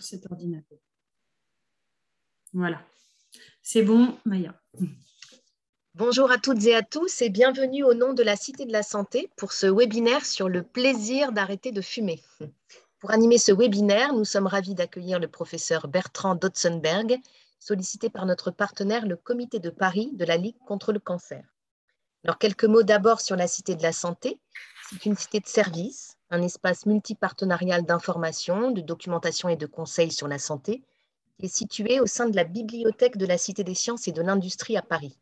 cet ordinateur. Voilà. C'est bon, Maya. Bonjour à toutes et à tous et bienvenue au nom de la Cité de la Santé pour ce webinaire sur le plaisir d'arrêter de fumer. Pour animer ce webinaire, nous sommes ravis d'accueillir le professeur Bertrand Dotzenberg, sollicité par notre partenaire, le Comité de Paris de la Ligue contre le cancer. Alors, quelques mots d'abord sur la Cité de la Santé. C'est une cité de service, un espace multipartenarial d'information, de documentation et de conseils sur la santé, qui est situé au sein de la bibliothèque de la Cité des Sciences et de l'Industrie à Paris.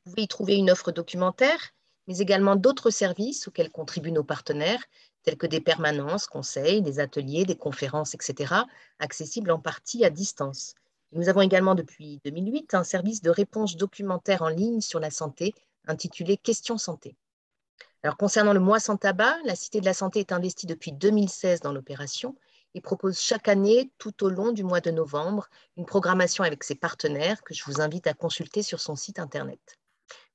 Vous pouvez y trouver une offre documentaire, mais également d'autres services auxquels contribuent nos partenaires, tels que des permanences, conseils, des ateliers, des conférences, etc., accessibles en partie à distance. Nous avons également depuis 2008 un service de réponse documentaire en ligne sur la santé intitulé Questions santé. Alors, concernant le mois sans tabac, la Cité de la Santé est investie depuis 2016 dans l'opération et propose chaque année, tout au long du mois de novembre, une programmation avec ses partenaires que je vous invite à consulter sur son site internet.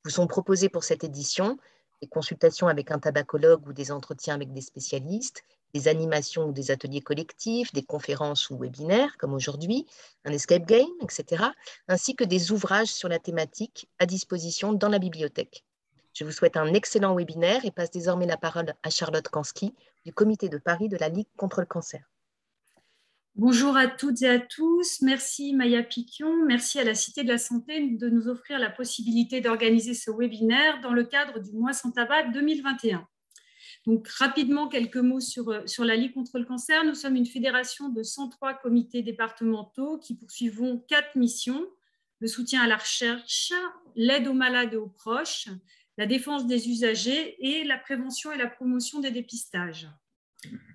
Vous sont proposés pour cette édition des consultations avec un tabacologue ou des entretiens avec des spécialistes, des animations ou des ateliers collectifs, des conférences ou webinaires comme aujourd'hui, un escape game, etc., ainsi que des ouvrages sur la thématique à disposition dans la bibliothèque. Je vous souhaite un excellent webinaire et passe désormais la parole à Charlotte Kansky du Comité de Paris de la Ligue contre le cancer. Bonjour à toutes et à tous. Merci Maya Piquion. Merci à la Cité de la Santé de nous offrir la possibilité d'organiser ce webinaire dans le cadre du mois sans tabac 2021. Donc, rapidement, quelques mots sur la Ligue contre le cancer. Nous sommes une fédération de 103 comités départementaux qui poursuivons 4 missions: le soutien à la recherche, l'aide aux malades et aux proches, la défense des usagers et la prévention et la promotion des dépistages.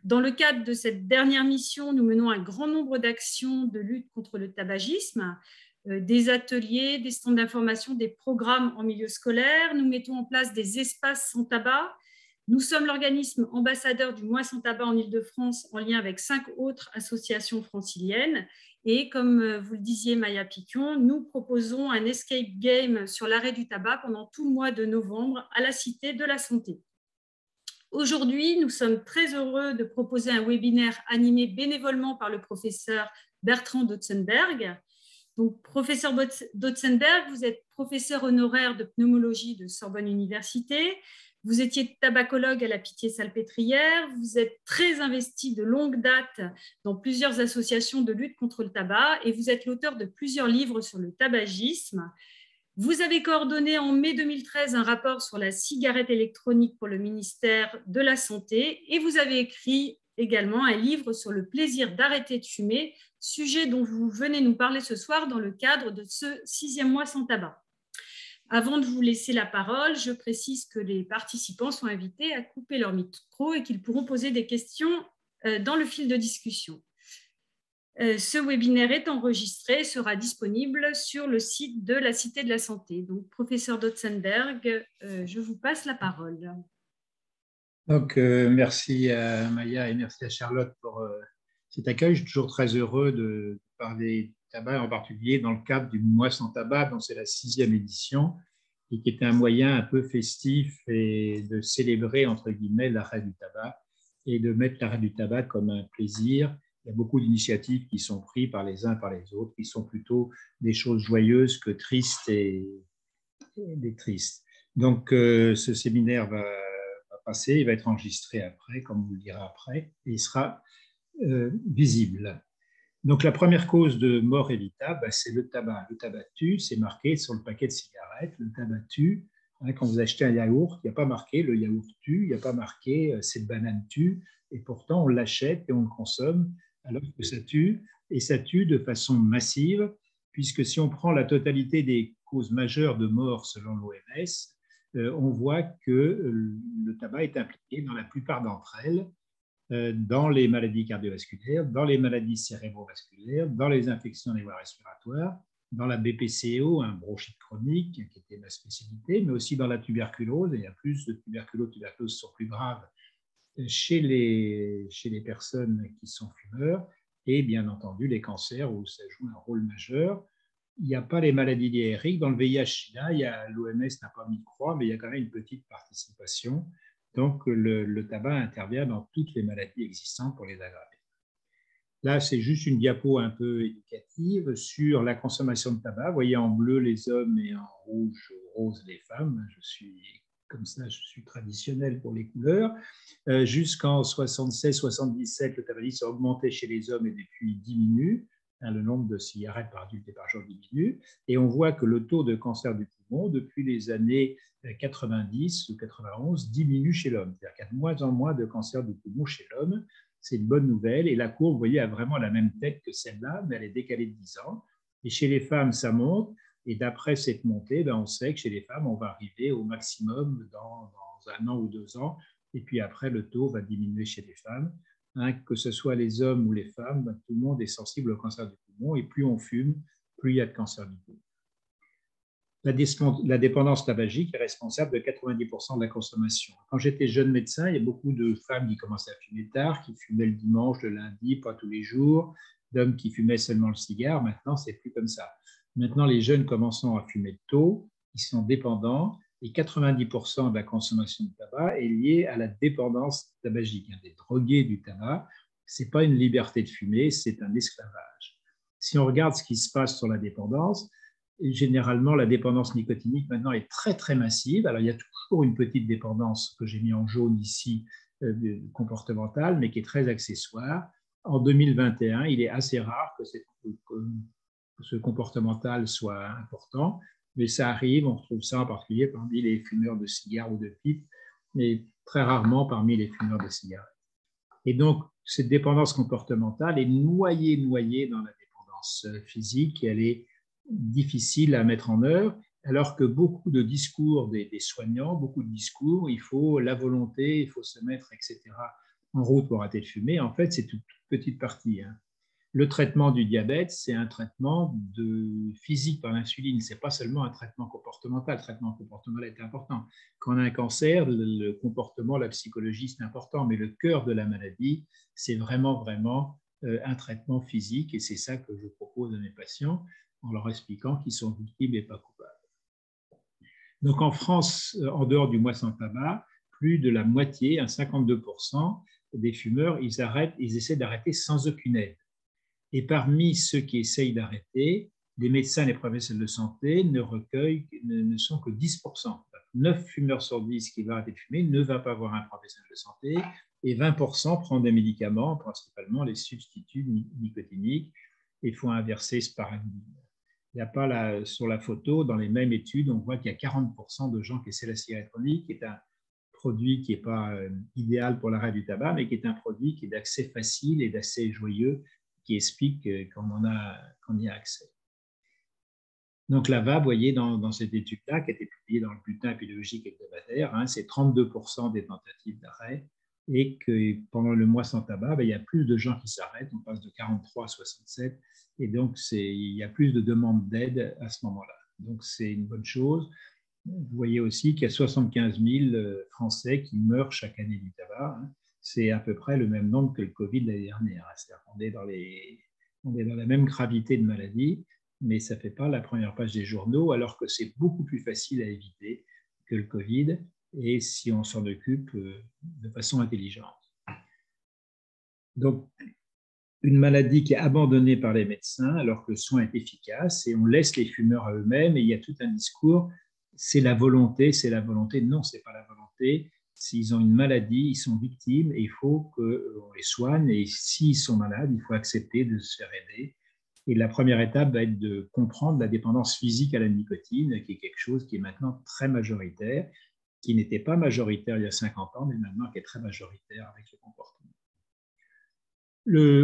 Dans le cadre de cette dernière mission, nous menons un grand nombre d'actions de lutte contre le tabagisme, des ateliers, des stands d'information, des programmes en milieu scolaire. Nous mettons en place des espaces sans tabac. Nous sommes l'organisme ambassadeur du mois sans tabac en Île-de-France en lien avec 5 autres associations franciliennes. Et comme vous le disiez, Maya Piquion, nous proposons un escape game sur l'arrêt du tabac pendant tout le mois de novembre à la Cité de la Santé. Aujourd'hui, nous sommes très heureux de proposer un webinaire animé bénévolement par le professeur Bertrand Dotzenberg. Donc, professeur Dotzenberg, vous êtes professeur honoraire de pneumologie de Sorbonne Université. Vous étiez tabacologue à la Pitié-Salpêtrière. Vous êtes très investi de longue date dans plusieurs associations de lutte contre le tabac et vous êtes l'auteur de plusieurs livres sur le tabagisme. Vous avez coordonné en mai 2013 un rapport sur la cigarette électronique pour le ministère de la Santé et vous avez écrit également un livre sur le plaisir d'arrêter de fumer, sujet dont vous venez nous parler ce soir dans le cadre de ce 6e mois sans tabac. Avant de vous laisser la parole, je précise que les participants sont invités à couper leur micro et qu'ils pourront poser des questions dans le fil de discussion. Ce webinaire est enregistré et sera disponible sur le site de la Cité de la Santé. Donc, professeur Dotzenberg, je vous passe la parole. Donc, merci à Maya et merci à Charlotte pour cet accueil. Je suis toujours très heureux de parler du tabac, en particulier dans le cadre du mois sans tabac, dont c'est la 6e édition, et qui était un moyen un peu festif et de célébrer, entre guillemets, l'arrêt du tabac et de mettre l'arrêt du tabac comme un plaisir. Il y a beaucoup d'initiatives qui sont prises par les uns par les autres, qui sont plutôt des choses joyeuses que tristes et des tristes. Donc, ce séminaire va passer, il va être enregistré après, comme vous le direz après, et il sera visible. Donc, la première cause de mort évitable, c'est le tabac. Le tabac tue, c'est marqué sur le paquet de cigarettes, le tabac tue. Quand vous achetez un yaourt, il n'y a pas marqué le yaourt tue, il n'y a pas marqué cette banane tue, et pourtant on l'achète et on le consomme alors que ça tue, et ça tue de façon massive, puisque si on prend la totalité des causes majeures de mort selon l'OMS, on voit que le tabac est impliqué dans la plupart d'entre elles, dans les maladies cardiovasculaires, dans les maladies cérébrovasculaires, dans les infections des voies respiratoires, dans la BPCO, un bronchite chronique, qui était ma spécialité, mais aussi dans la tuberculose. Il y a plus de tuberculoses sont plus graves chez les personnes qui sont fumeurs, et bien entendu les cancers où ça joue un rôle majeur. Il n'y a pas les maladies diarrhéiques. Dans le VIH-Sida, l'OMS n'a pas mis de croix, mais il y a quand même une petite participation. Donc, le tabac intervient dans toutes les maladies existantes pour les aggraver. Là, c'est juste une diapo un peu éducative sur la consommation de tabac. Vous voyez en bleu les hommes et en rouge, rose les femmes. Je suis comme ça, je suis traditionnel pour les couleurs. Jusqu'en 76-77, le tabagisme a augmenté chez les hommes et depuis diminue. Le nombre de cigarettes par adulte et par jour diminue. Et on voit que le taux de cancer du poumon, depuis les années 90 ou 91, diminue chez l'homme. C'est-à-dire qu'il y a de moins en moins de cancer du poumon chez l'homme. C'est une bonne nouvelle. Et la courbe, vous voyez, a vraiment la même tête que celle-là, mais elle est décalée de 10 ans. Et chez les femmes, ça monte. Et d'après cette montée, on sait que chez les femmes, on va arriver au maximum dans 1 an ou 2 ans. Et puis après, le taux va diminuer chez les femmes. Que ce soit les hommes ou les femmes, tout le monde est sensible au cancer du poumon. Et plus on fume, plus il y a de cancer du poumon. La dépendance tabagique est responsable de 90% de la consommation. Quand j'étais jeune médecin, il y a beaucoup de femmes qui commençaient à fumer tard, qui fumaient le dimanche, le lundi, pas tous les jours, d'hommes qui fumaient seulement le cigare. Maintenant, c'est plus comme ça. Maintenant, les jeunes commencent à fumer tôt, ils sont dépendants, et 90% de la consommation de tabac est liée à la dépendance tabagique. Il y a des drogués du tabac. Ce n'est pas une liberté de fumer, c'est un esclavage. Si on regarde ce qui se passe sur la dépendance, généralement, la dépendance nicotinique maintenant est très, très massive. Alors, il y a toujours une petite dépendance que j'ai mis en jaune ici, comportementale, mais qui est très accessoire. En 2021, il est assez rare que ce comportemental soit important, mais ça arrive, on retrouve ça en particulier parmi les fumeurs de cigares ou de pipes, mais très rarement parmi les fumeurs de cigarettes. Et donc, cette dépendance comportementale est noyée dans la dépendance physique, et elle est difficile à mettre en œuvre, alors que beaucoup de discours des soignants, beaucoup de discours, il faut la volonté, il faut se mettre, etc., en route pour arrêter de fumer. En fait, c'est toute petite partie. Le traitement du diabète, c'est un traitement physique par l'insuline, ce n'est pas seulement un traitement comportemental. Le traitement comportemental est important. Quand on a un cancer, le comportement, la psychologie, c'est important, mais le cœur de la maladie, c'est vraiment un traitement physique, et c'est ça que je propose à mes patients, en leur expliquant qu'ils sont victimes et pas coupables. Donc en France, en dehors du mois sans tabac, plus de la moitié, 52% des fumeurs, ils essaient d'arrêter sans aucune aide. Et parmi ceux qui essayent d'arrêter, les médecins et les professionnels de santé ne sont que 10%. 9 fumeurs sur 10 qui vont arrêter de fumer ne va pas voir un professionnel de santé, et 20% prennent des médicaments, principalement les substituts nicotiniques, et font inverser ce paradigme. Il n'y a pas sur la photo, dans les mêmes études, on voit qu'il y a 40% de gens qui essaient la cigarette électronique, qui est un produit qui n'est pas idéal pour l'arrêt du tabac, mais qui est un produit qui est d'accès facile et d'accès joyeux, qui explique qu'on y a accès. Donc la VAB, vous voyez, dans cette étude-là, qui a été publiée dans le bulletin épidémiologique hebdomadaire, c'est 32% des tentatives d'arrêt, et que pendant le mois sans tabac, il y a plus de gens qui s'arrêtent, on passe de 43 à 67, et donc il y a plus de demandes d'aide à ce moment-là. Donc c'est une bonne chose. Vous voyez aussi qu'il y a 75 000 Français qui meurent chaque année du tabac. C'est à peu près le même nombre que le Covid l'année dernière. On est dans la même gravité de maladie, mais ça ne fait pas la première page des journaux, alors que c'est beaucoup plus facile à éviter que le Covid, et si on s'en occupe de façon intelligente. Donc, une maladie qui est abandonnée par les médecins alors que le soin est efficace, et on laisse les fumeurs à eux-mêmes, et il y a tout un discours, c'est la volonté. Non, ce n'est pas la volonté. S'ils ont une maladie, ils sont victimes, et il faut qu'on les soigne, et s'ils sont malades, il faut accepter de se faire aider. Et la première étape va être de comprendre la dépendance physique à la nicotine, qui est quelque chose qui est maintenant très majoritaire, qui n'était pas majoritaire il y a 50 ans, mais maintenant qui est très majoritaire avec le comportement.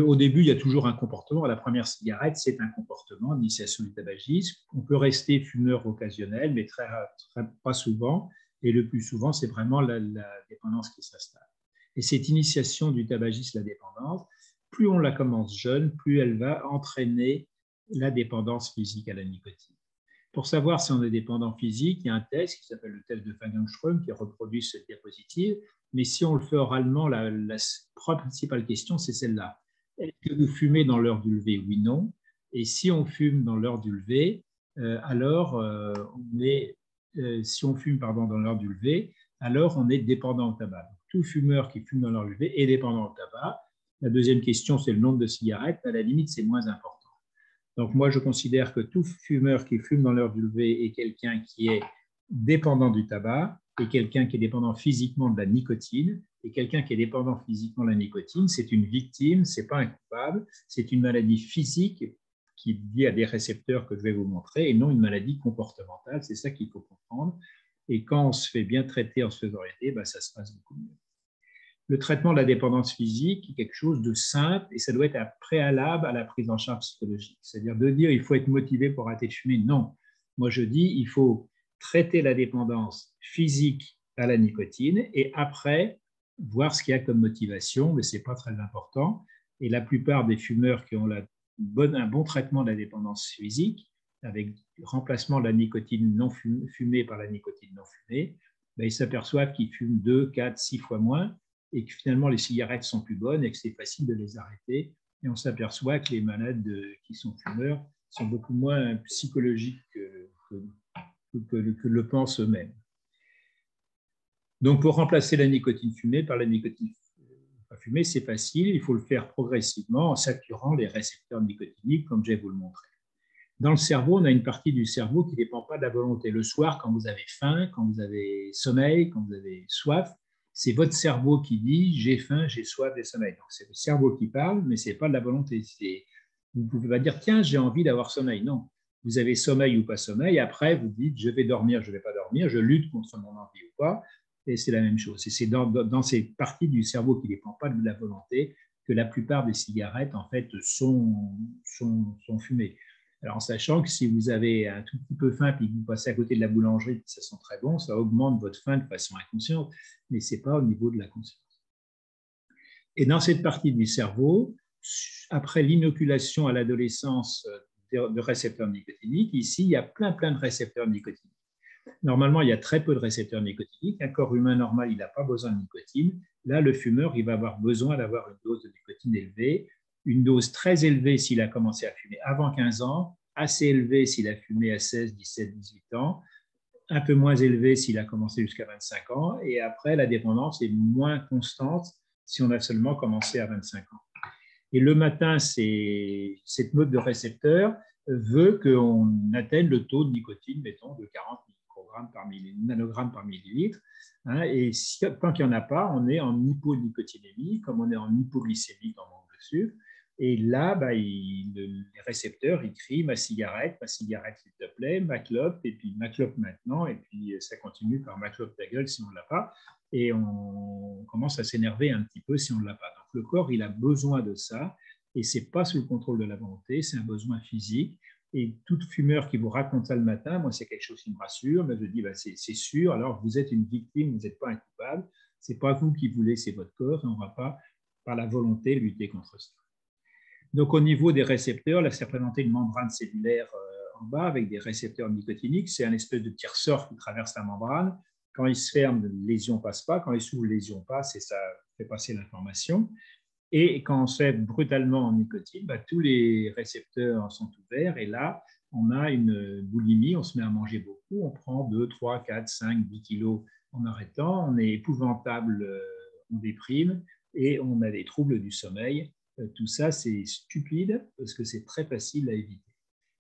Au début, il y a toujours un comportement. La première cigarette, c'est un comportement d'initiation du tabagisme. On peut rester fumeur occasionnel, mais pas souvent. Et le plus souvent, c'est vraiment la dépendance qui s'installe. Et cette initiation du tabagisme, la dépendance, plus on la commence jeune, plus elle va entraîner la dépendance physique à la nicotine. Pour savoir si on est dépendant physique, il y a un test qui s'appelle le test de Fagenström qui reproduit cette diapositive. Mais si on le fait oralement, la principale question, c'est celle-là. Est-ce que vous fumez dans l'heure du lever? Oui, non. Et si on fume dans l'heure du lever, si on fume dans l'heure du lever, alors on est dépendant au tabac. Tout fumeur qui fume dans l'heure du lever est dépendant au tabac. La deuxième question, c'est le nombre de cigarettes. À la limite, c'est moins important. Donc, moi, je considère que tout fumeur qui fume dans l'heure du lever est quelqu'un qui est dépendant du tabac et quelqu'un qui est dépendant physiquement de la nicotine. Et quelqu'un qui est dépendant physiquement de la nicotine, c'est une victime, ce n'est pas un coupable, c'est une maladie physique qui est liée à des récepteurs que je vais vous montrer et non une maladie comportementale. C'est ça qu'il faut comprendre. Et quand on se fait bien traiter en se faisant aider, ça se passe beaucoup mieux. Le traitement de la dépendance physique est quelque chose de simple et ça doit être un préalable à la prise en charge psychologique. C'est-à-dire de dire il faut être motivé pour arrêter de fumer. Non. Moi, je dis il faut traiter la dépendance physique à la nicotine et après, voir ce qu'il y a comme motivation, mais ce n'est pas très important. Et la plupart des fumeurs qui ont un bon traitement de la dépendance physique, avec remplacement de la nicotine non fumée par la nicotine non fumée, ils s'aperçoivent qu'ils fument 2, 4, 6 fois moins et que finalement les cigarettes sont plus bonnes et que c'est facile de les arrêter. Et on s'aperçoit que les malades qui sont fumeurs sont beaucoup moins psychologiques que le pensent eux-mêmes. Donc, pour remplacer la nicotine fumée par la nicotine pas fumée, c'est facile. Il faut le faire progressivement en saturant les récepteurs nicotiniques, comme je vais vous le montrer. Dans le cerveau, on a une partie du cerveau qui ne dépend pas de la volonté. Le soir, quand vous avez faim, quand vous avez sommeil, quand vous avez soif, c'est votre cerveau qui dit « j'ai faim, j'ai soif, j'ai sommeil ». Donc, c'est le cerveau qui parle, mais ce n'est pas de la volonté. Vous ne pouvez pas dire « tiens, j'ai envie d'avoir sommeil ». Non, vous avez sommeil ou pas sommeil. Après, vous dites « je vais dormir, je ne vais pas dormir, je lutte contre mon envie ou pas ». Et c'est la même chose. Et c'est dans ces parties du cerveau qui ne dépendent pas de la volonté que la plupart des cigarettes, en fait, sont fumées. Alors, en sachant que si vous avez un tout petit peu faim et que vous passez à côté de la boulangerie, ça sent très bon, ça augmente votre faim de façon inconsciente, mais ce n'est pas au niveau de la conscience. Et dans cette partie du cerveau, après l'inoculation à l'adolescence de récepteurs nicotiniques, ici, il y a plein de récepteurs nicotiniques. Normalement, il y a très peu de récepteurs nicotiniques. Un corps humain normal, il n'a pas besoin de nicotine. Là, le fumeur, il va avoir besoin d'avoir une dose de nicotine élevée, une dose très élevée s'il a commencé à fumer avant 15 ans, assez élevée s'il a fumé à 16, 17, 18 ans, un peu moins élevée s'il a commencé jusqu'à 25 ans. Et après, la dépendance est moins constante si on a seulement commencé à 25 ans. Et le matin, cette mode de récepteur veut qu'on atteigne le taux de nicotine, mettons, de 40 nanogrammes par millilitre. Et tant qu'il n'y en a pas, on est en hyponicotinémie, comme on est en hypoglycémie quand on manque de sucre. Et là, les récepteurs, ils crient ma cigarette, s'il te plaît, ma clope, et puis ma clope maintenant, et puis ça continue par ma clope ta gueule si on ne l'a pas. Et on commence à s'énerver un petit peu si on ne l'a pas. Donc le corps, il a besoin de ça, et ce n'est pas sous le contrôle de la volonté, c'est un besoin physique. Et toute fumeur qui vous raconte ça le matin, moi, c'est quelque chose qui me rassure. Mais je dis, c'est sûr, alors vous êtes une victime, vous n'êtes pas un coupable. Ce n'est pas vous qui voulez, c'est votre corps, et on ne va pas, par la volonté, lutter contre ça. Donc, au niveau des récepteurs, là, c'est représenté une membrane cellulaire en bas avec des récepteurs nicotiniques. C'est un espèce de petit ressort qui traverse la membrane. Quand il se ferme, les lésions ne passent pas. Quand il s'ouvre, les lésions passent et ça fait passer l'information. Et quand on se fait brutalement en nicotine, tous les récepteurs sont ouverts et là, on a une boulimie, on se met à manger beaucoup, on prend 2, 3, 4, 5, 10 kilos en arrêtant, on est épouvantable, on déprime et on a des troubles du sommeil. Tout ça, c'est stupide parce que c'est très facile à éviter.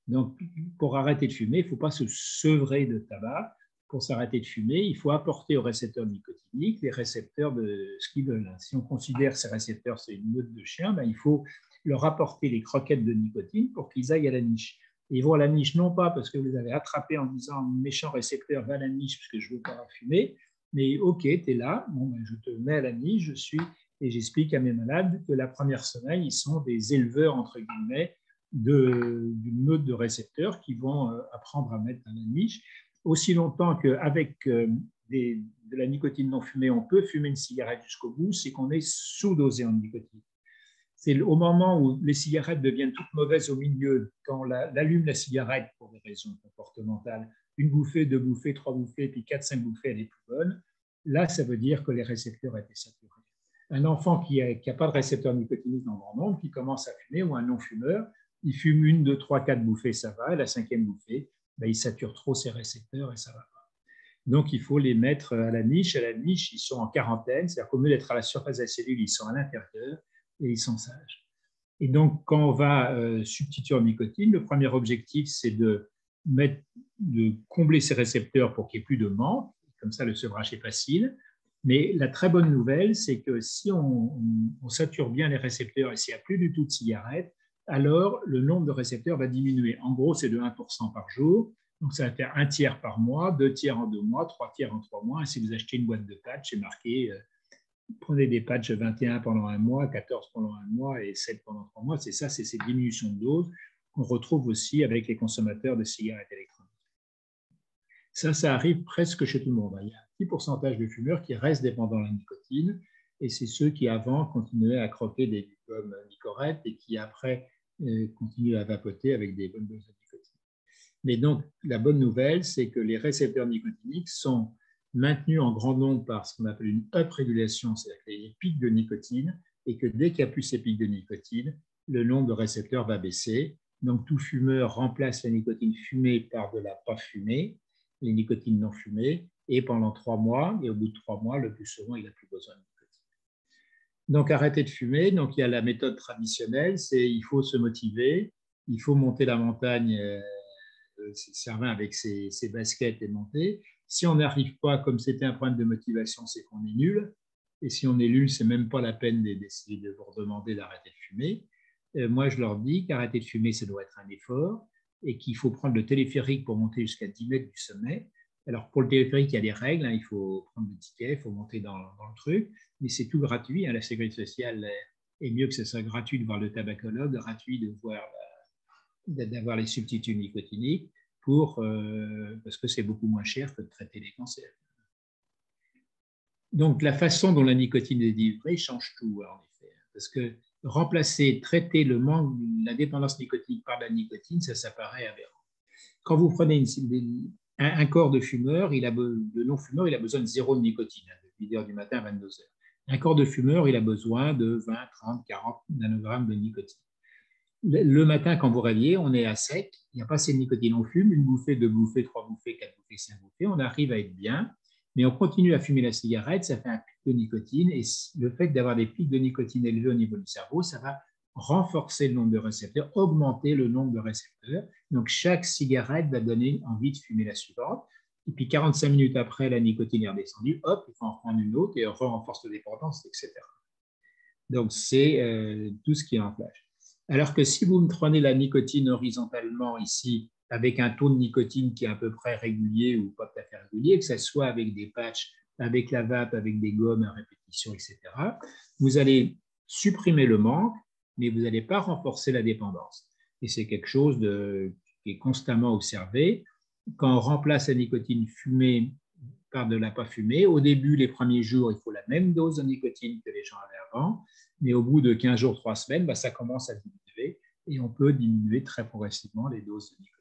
Donc, pour arrêter de fumer, il ne faut pas se sevrer de tabac. Pour s'arrêter de fumer, il faut apporter aux récepteurs nicotiniques les récepteurs de ce qu'ils veulent. Si on considère que ces récepteurs, c'est une meute de chiens, il faut leur apporter les croquettes de nicotine pour qu'ils aillent à la niche. Et ils vont à la niche non pas parce que vous les avez attrapés en disant « méchant récepteur, va à la niche parce que je ne veux pas fumer », mais « ok, tu es là, je te mets à la niche, et j'explique à mes malades que la première semaine, ils sont des éleveurs, entre guillemets, d'une meute de récepteurs qui vont apprendre à mettre à la niche. Aussi longtemps qu'avec de la nicotine non fumée, on peut fumer une cigarette jusqu'au bout, c'est qu'on est sous-dosé en nicotine. C'est au moment où les cigarettes deviennent toutes mauvaises au milieu, quand on allume la cigarette pour des raisons comportementales, une bouffée, 2 bouffées, 3 bouffées, puis 4, 5 bouffées, elle est plus bonne. Là, ça veut dire que les récepteurs étaient saturés. Un enfant qui n'a pas de récepteur nicotinique en grand nombre, qui commence à fumer, ou un non-fumeur, il fume 1, 2, 3, 4 bouffées, ça va, et la 5e bouffée, il sature trop ses récepteurs et ça ne va pas. Donc, il faut les mettre à la niche. À la niche, ils sont en quarantaine, c'est-à-dire qu'au lieu d'être à la surface de la cellule, ils sont à l'intérieur. et ils sont sages. Et donc, quand on va substituer en nicotine, le premier objectif, c'est de combler ces récepteurs pour qu'il n'y ait plus de manque. Comme ça, le sevrage est facile. Mais la très bonne nouvelle, c'est que si on sature bien les récepteurs et s'il n'y a plus du tout de cigarettes, alors le nombre de récepteurs va diminuer. En gros, c'est de 1% par jour. Donc, ça va faire 1 tiers par mois, 2 tiers en 2 mois, 3 tiers en 3 mois. Et si vous achetez une boîte de patchs, c'est marqué prenez des patchs 21 pendant 1 mois, 14 pendant 1 mois et 7 pendant 3 mois. C'est ça, c'est ces diminutions de dose qu'on retrouve aussi avec les consommateurs de cigarettes électroniques. Ça arrive presque chez tout le monde. Il y a un petit pourcentage de fumeurs qui restent dépendants de la nicotine, et c'est ceux qui avant continuaient à croquer des gommes Nicorette et qui après continuent à vapoter avec des bonnes doses de nicotine. Mais donc, la bonne nouvelle, c'est que les récepteurs nicotiniques sont maintenus en grand nombre par ce qu'on appelle une up-régulation, c'est-à-dire les pics de nicotine, et que dès qu'il n'y a plus ces pics de nicotine, le nombre de récepteurs va baisser. Donc, tout fumeur remplace la nicotine fumée par de la pas fumée, les nicotines non fumées, et pendant 3 mois, et au bout de 3 mois, le plus souvent, il n'a plus besoin de nicotine. Donc, arrêter de fumer. Donc, il y a la méthode traditionnelle, c'est il faut se motiver, il faut monter la montagne, Servin avec ses baskets et monter. Si on n'arrive pas, comme c'était un problème de motivation, c'est qu'on est nul. Et si on est nul, c'est même pas la peine d'essayer de vous redemander d'arrêter de fumer. Moi, je leur dis qu'arrêter de fumer, ça doit être un effort et qu'il faut prendre le téléphérique pour monter jusqu'à 10 mètres du sommet. Alors, pour le téléphérique, il y a des règles. Il faut prendre le ticket, il faut monter dans le truc. Mais c'est tout gratuit. La sécurité sociale est mieux que ce soit gratuit de voir le tabacologue, gratuit d'avoir les substituts nicotiniques parce que c'est beaucoup moins cher que de traiter les cancers. Donc, la façon dont la nicotine est délivrée change tout, en effet. Parce que traiter la dépendance nicotinique par la nicotine, ça paraît aberrant. Quand vous prenez un corps de fumeur, de non-fumeur, il a besoin de 0 de nicotine, de 8 h du matin à 22 h. Un corps de fumeur, il a besoin de 20, 30, 40 nanogrammes de nicotine. Le matin, quand vous réveillez, on est à sec, il n'y a pas assez de nicotine. On fume 1 bouffée, 2 bouffées, 3 bouffées, 4 bouffées, 5 bouffées, on arrive à être bien, mais on continue à fumer la cigarette, ça fait un pic de nicotine, et le fait d'avoir des pics de nicotine élevés au niveau du cerveau, ça va renforcer le nombre de récepteurs, augmenter le nombre de récepteurs. Donc, chaque cigarette va donner envie de fumer la suivante. Et puis, 45 minutes après, la nicotine est redescendue, hop, il faut en prendre une autre et on renforce la dépendance, etc. Donc, c'est tout ce qui est en place. Alors que si vous me prenez la nicotine horizontalement ici, avec un taux de nicotine qui est à peu près régulier ou pas tout à fait régulier, que ce soit avec des patchs, avec la vape, avec des gommes à répétition, etc., vous allez supprimer le manque, mais vous n'allez pas renforcer la dépendance. Et c'est quelque chose qui est constamment observé. Quand on remplace la nicotine fumée par de la pas fumée, au début, les premiers jours, il faut la même dose de nicotine que les gens avaient avant, mais au bout de 15 jours, 3 semaines, ça commence à diminuer et on peut diminuer très progressivement les doses de nicotine.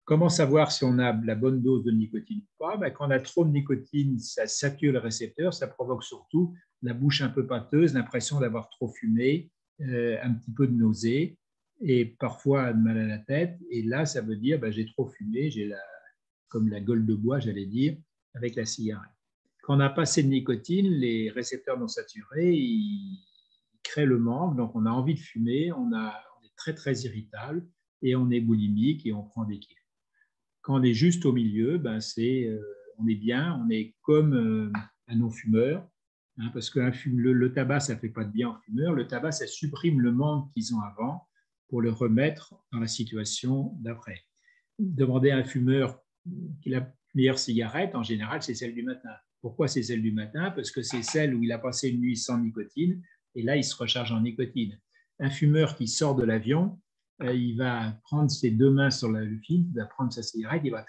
Comment savoir si on a la bonne dose de nicotine ou pas? Quand on a trop de nicotine, ça sature le récepteur, ça provoque surtout la bouche un peu pâteuse, l'impression d'avoir trop fumé, un petit peu de nausée et parfois mal à la tête. Et là, ça veut dire j'ai trop fumé, j'ai comme la gueule de bois, j'allais dire, avec la cigarette. Quand on a pas assez de nicotine, les récepteurs non saturés, ils créent le manque, donc on a envie de fumer, on est très, très irritable et on est boulimique et on prend des kilos. Quand on est juste au milieu, on est bien, on est comme un non-fumeur, parce que le tabac, ça ne fait pas de bien aux fumeurs. Le tabac, ça supprime le manque qu'ils ont avant pour le remettre dans la situation d'après. Demandez à un fumeur qui a la meilleure cigarette, en général, c'est celle du matin. Pourquoi c'est celle du matin? Parce que c'est celle où il a passé une nuit sans nicotine, et là, il se recharge en nicotine. Un fumeur qui sort de l'avion, il va prendre ses 2 mains sur le filtre, il va prendre sa cigarette, il va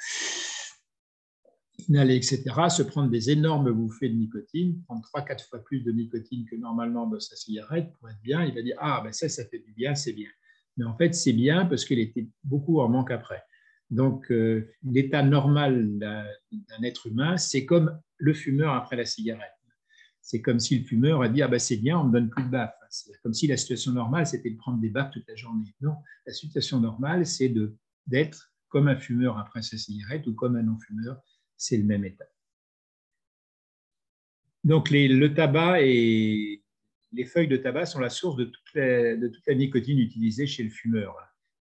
inhaler, etc., se prendre des énormes bouffées de nicotine, prendre 3-4 fois plus de nicotine que normalement dans sa cigarette pour être bien. Il va dire « Ah, ça fait du bien, c'est bien. » Mais en fait, c'est bien parce qu'il était beaucoup en manque après. Donc, l'état normal d'un être humain, c'est comme le fumeur après la cigarette. C'est comme si le fumeur a dit « Ah c'est bien, on ne me donne plus de baffes. » C'est comme si la situation normale, c'était de prendre des baffes toute la journée. Non, la situation normale, c'est d'être comme un fumeur après sa cigarette ou comme un non-fumeur. C'est le même état. Donc, le tabac est les feuilles de tabac sont la source de toute la nicotine utilisée chez le fumeur.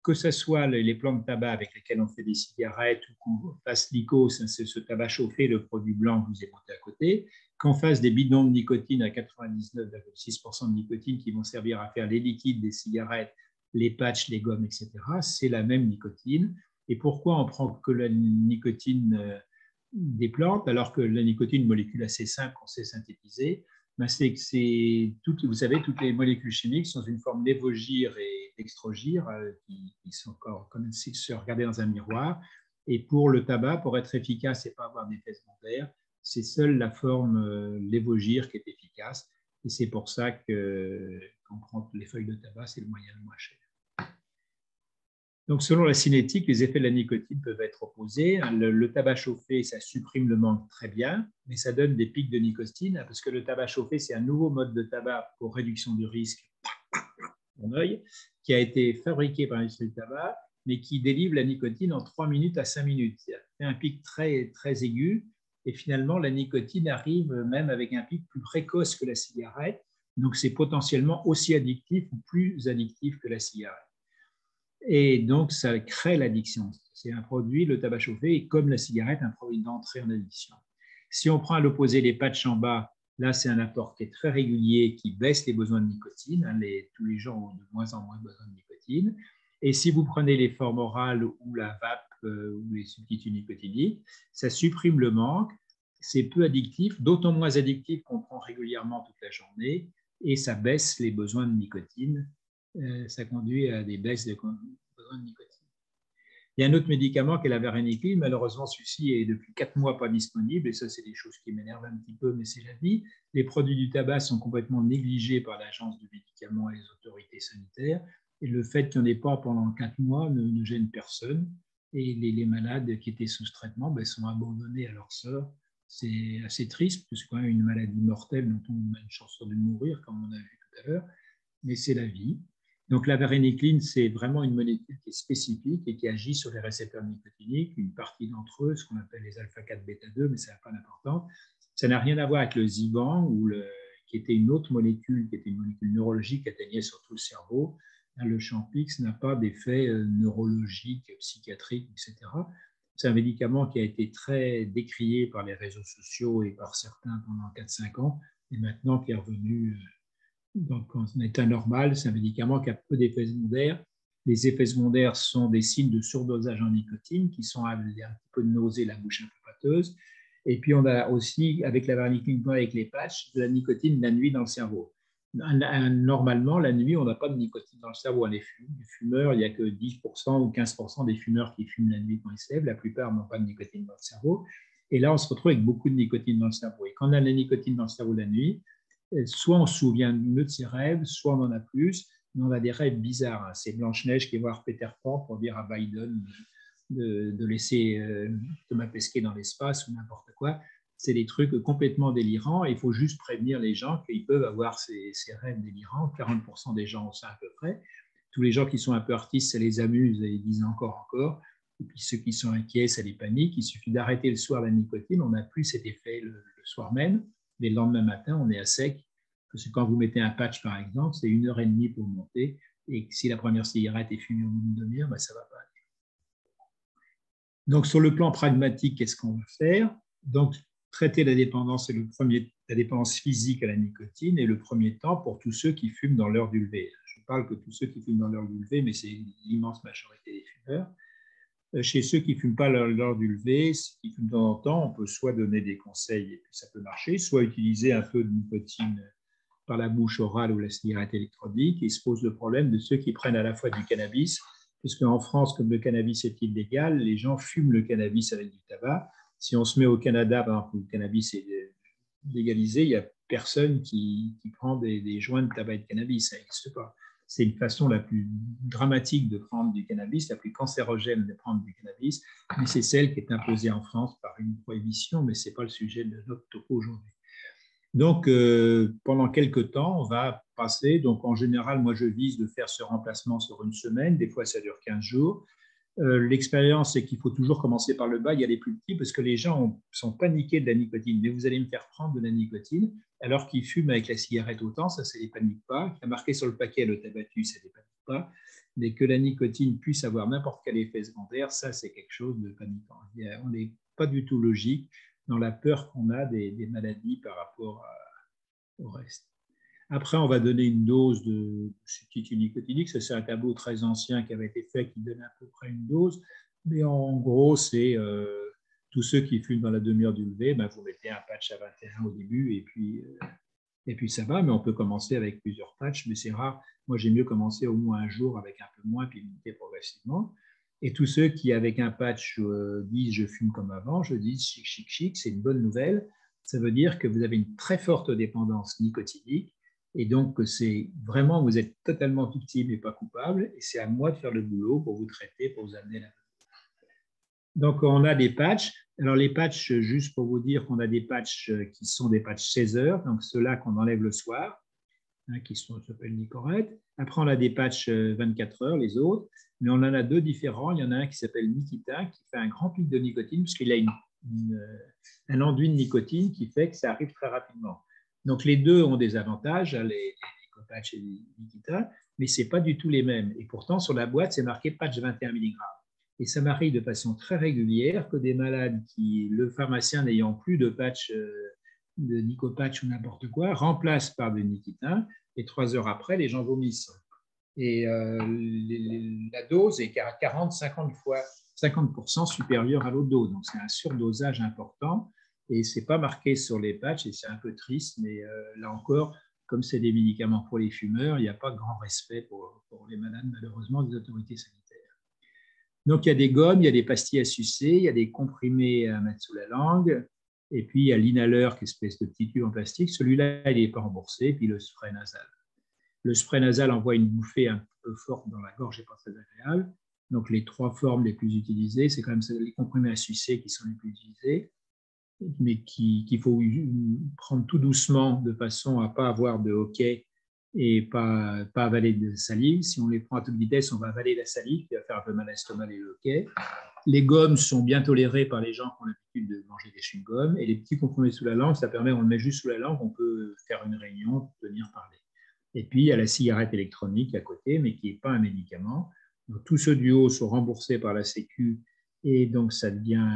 Que ce soit les plantes de tabac avec lesquelles on fait des cigarettes ou qu'on fasse l'IQOS, c'est ce tabac chauffé, le produit blanc que je vous ai monté à côté, qu'on fasse des bidons de nicotine à 99,6% de nicotine qui vont servir à faire les liquides des cigarettes, les patchs, les gommes, etc., c'est la même nicotine. Et pourquoi on prend que la nicotine des plantes alors que la nicotine, une molécule assez simple qu'on sait synthétiser? C'est que vous savez, toutes les molécules chimiques sont une forme d'évogire et d'extrogire qui sont encore comme si se regardaient dans un miroir. Et pour le tabac, pour être efficace et pas avoir d'effet secondaire, c'est seule la forme l'évogire qui est efficace. Et c'est pour ça qu'on prend les feuilles de tabac, c'est le moyen le moins cher. Donc, selon la cinétique, les effets de la nicotine peuvent être opposés. Le tabac chauffé, ça supprime le manque très bien, mais ça donne des pics de nicotine, parce que le tabac chauffé, c'est un nouveau mode de tabac pour réduction du risque, mon œil, qui a été fabriqué par l'industrie du tabac, mais qui délivre la nicotine en 3 minutes à 5 minutes. C'est un pic très, très aigu, et finalement, la nicotine arrive même avec un pic plus précoce que la cigarette, donc c'est potentiellement aussi addictif ou plus addictif que la cigarette. Et donc, ça crée l'addiction. C'est un produit, le tabac chauffé, est comme la cigarette, un produit d'entrée en addiction. Si on prend à l'opposé les patchs en bas, là, c'est un apport qui est très régulier, qui baisse les besoins de nicotine. Tous les gens ont de moins en moins besoin de nicotine. Et si vous prenez les formes orales ou la vape ou les substituts nicotiniques, ça supprime le manque, c'est peu addictif, d'autant moins addictif qu'on prend régulièrement toute la journée, et ça baisse les besoins de nicotine. Ça conduit à des baisses de besoin de nicotine. Il y a un autre médicament qui est la varénicline. Malheureusement, celui-ci est depuis 4 mois pas disponible, et ça, c'est des choses qui m'énervent un petit peu, mais c'est la vie. Les produits du tabac sont complètement négligés par l'Agence du médicament et les autorités sanitaires, et le fait qu'il n'y en ait pas pendant 4 mois ne gêne personne, et les malades qui étaient sous ce traitement sont abandonnés à leur sort. C'est assez triste, parce que c'est quand même une maladie mortelle dont on a une chance de mourir, comme on a vu tout à l'heure, mais c'est la vie. Donc, la varénicline, c'est vraiment une molécule qui est spécifique et qui agit sur les récepteurs nicotiniques, une partie d'entre eux, ce qu'on appelle les alpha-4 bêta-2, mais ça n'a pas d'importance. Ça n'a rien à voir avec le Zyban, qui était une autre molécule, qui était une molécule neurologique qui atteignait surtout le cerveau. Le Champix n'a pas d'effet neurologique, psychiatrique, etc. C'est un médicament qui a été très décrié par les réseaux sociaux et par certains pendant 4-5 ans, et maintenant qui est revenu donc, en état normal. C'est un médicament qui a peu d'effets secondaires. Les effets secondaires sont des signes de surdosage en nicotine qui sont un petit peu de nausée, la bouche un peu pâteuse. Et puis, on a aussi, avec la varénicline, avec les patchs, de la nicotine la nuit dans le cerveau. Normalement, la nuit, on n'a pas de nicotine dans le cerveau. Les fumeurs, il n'y a que 10% ou 15% des fumeurs qui fument la nuit quand ils se lèvent. La plupart n'ont pas de nicotine dans le cerveau. Et là, on se retrouve avec beaucoup de nicotine dans le cerveau. Et quand on a de la nicotine dans le cerveau la nuit, soit on se souvient mieux de ses rêves, soit on en a plus, mais on a des rêves bizarres. C'est Blanche-Neige qui va voir Peter Pan pour dire à Biden de laisser Thomas Pesquet dans l'espace ou n'importe quoi. C'est des trucs complètement délirants, et il faut juste prévenir les gens qu'ils peuvent avoir ces rêves délirants. 40% des gens ont ça à peu près. Tous les gens qui sont un peu artistes, ça les amuse et ils disent encore. Et puis ceux qui sont inquiets, ça les panique. Il suffit d'arrêter le soir la nicotine, on n'a plus cet effet le soir même. Mais le lendemain matin, on est à sec. Parce que quand vous mettez un patch, par exemple, c'est 1h30 pour monter. Et si la première cigarette est fumée au bout d'une demi-heure, ça ne va pas aller. Donc, sur le plan pragmatique, qu'est-ce qu'on va faire? Donc, traiter la dépendance, la dépendance physique à la nicotine, et le premier temps pour tous ceux qui fument dans l'heure du lever. Je parle que tous ceux qui fument dans l'heure du lever, mais c'est l'immense majorité des fumeurs. Chez ceux qui ne fument pas l'heure du lever, qui fument de temps en temps, on peut soit donner des conseils et puis ça peut marcher, soit utiliser un peu de nicotine par la bouche orale ou la cigarette électronique. Et il se pose le problème de ceux qui prennent à la fois du cannabis, puisque en France, comme le cannabis est illégal, les gens fument le cannabis avec du tabac. Si on se met au Canada, par exemple, où le cannabis est légalisé, il n'y a personne qui prend des joints de tabac et de cannabis, ça n'existe pas. C'est une façon la plus dramatique de prendre du cannabis, la plus cancérogène de prendre du cannabis, mais c'est celle qui est imposée en France par une prohibition, mais ce n'est pas le sujet de notre topo aujourd'hui. Donc, pendant quelques temps, on va passer. Donc, en général, moi, je vise de faire ce remplacement sur une semaine. Des fois, ça dure 15 jours. L'expérience, c'est qu'il faut toujours commencer par le bas, il y a les plus petits, parce que les gens sont paniqués de la nicotine. Mais vous allez me faire prendre de la nicotine, alors qu'ils fument avec la cigarette autant, ça ne les panique pas. Il y a marqué sur le paquet le tabatus, ça ne les panique pas. Mais que la nicotine puisse avoir n'importe quel effet secondaire, ça, c'est quelque chose de paniquant. On n'est pas du tout logique dans la peur qu'on a des maladies par rapport au reste. Après, on va donner une dose de substitut nicotinique. Ça, c'est un tableau très ancien qui avait été fait, qui donne à peu près une dose. Mais en gros, c'est tous ceux qui fument dans la demi-heure du lever, ben, vous mettez un patch à 21 au début et puis ça va. Mais on peut commencer avec plusieurs patchs, mais c'est rare. Moi, j'ai mieux commencer au moins un jour avec un peu moins, puis monter progressivement. Et tous ceux qui, avec un patch, disent « je fume comme avant », je dis « chic, chic, chic », c'est une bonne nouvelle. Ça veut dire que vous avez une très forte dépendance nicotinique. Et donc, c'est vraiment, vous êtes totalement victime et pas coupable, et c'est à moi de faire le boulot pour vous traiter, pour vous amener là. Donc, on a des patchs. Alors, les patchs, juste pour vous dire qu'on a des patchs qui sont des patchs 16 heures, donc ceux-là qu'on enlève le soir, hein, qui s'appellent Nicorette. Après, on a des patchs 24 heures, les autres, mais on en a deux différents. Il y en a un qui s'appelle Nikita, qui fait un grand pic de nicotine, puisqu'il a un enduit de nicotine qui fait que ça arrive très rapidement. Donc, les deux ont des avantages, les Nicopatch et les Nikita, mais ce n'est pas du tout les mêmes. Et pourtant, sur la boîte, c'est marqué patch 21 mg. Et ça m'arrive de façon très régulière que des malades qui, le pharmacien n'ayant plus de patch de Nicopatch ou n'importe quoi, remplace par de Nikita, et 3 heures après, les gens vomissent. Et la dose est à 50% supérieure à l'autre dose. Donc, c'est un surdosage important. Et ce n'est pas marqué sur les patchs, et c'est un peu triste, mais là encore, comme c'est des médicaments pour les fumeurs, il n'y a pas de grand respect pour les malades, malheureusement, des autorités sanitaires. Donc, il y a des gommes, il y a des pastilles à sucer, il y a des comprimés à mettre sous la langue, et puis il y a l'inhaleur, qui est une espèce de petit tube en plastique. Celui-là, il n'est pas remboursé, et puis le spray nasal. Le spray nasal envoie une bouffée un peu forte dans la gorge et pas très agréable. Donc, les trois formes les plus utilisées, c'est quand même les comprimés à sucer qui sont les plus utilisés, mais qu'il faut prendre tout doucement de façon à ne pas avoir de hoquet et pas avaler de salive. Si on les prend à toute vitesse, on va avaler la salive qui va faire un peu mal à l'estomac et le hoquet. Les gommes sont bien tolérées par les gens qui ont l'habitude de manger des chewing-gums. Et les petits comprimés sous la langue, ça permet, on le met juste sous la langue, on peut faire une réunion, tenir parler. Et puis, il y a la cigarette électronique à côté, mais qui n'est pas un médicament. Donc, tous ceux du haut sont remboursés par la Sécu. Et donc, ça devient,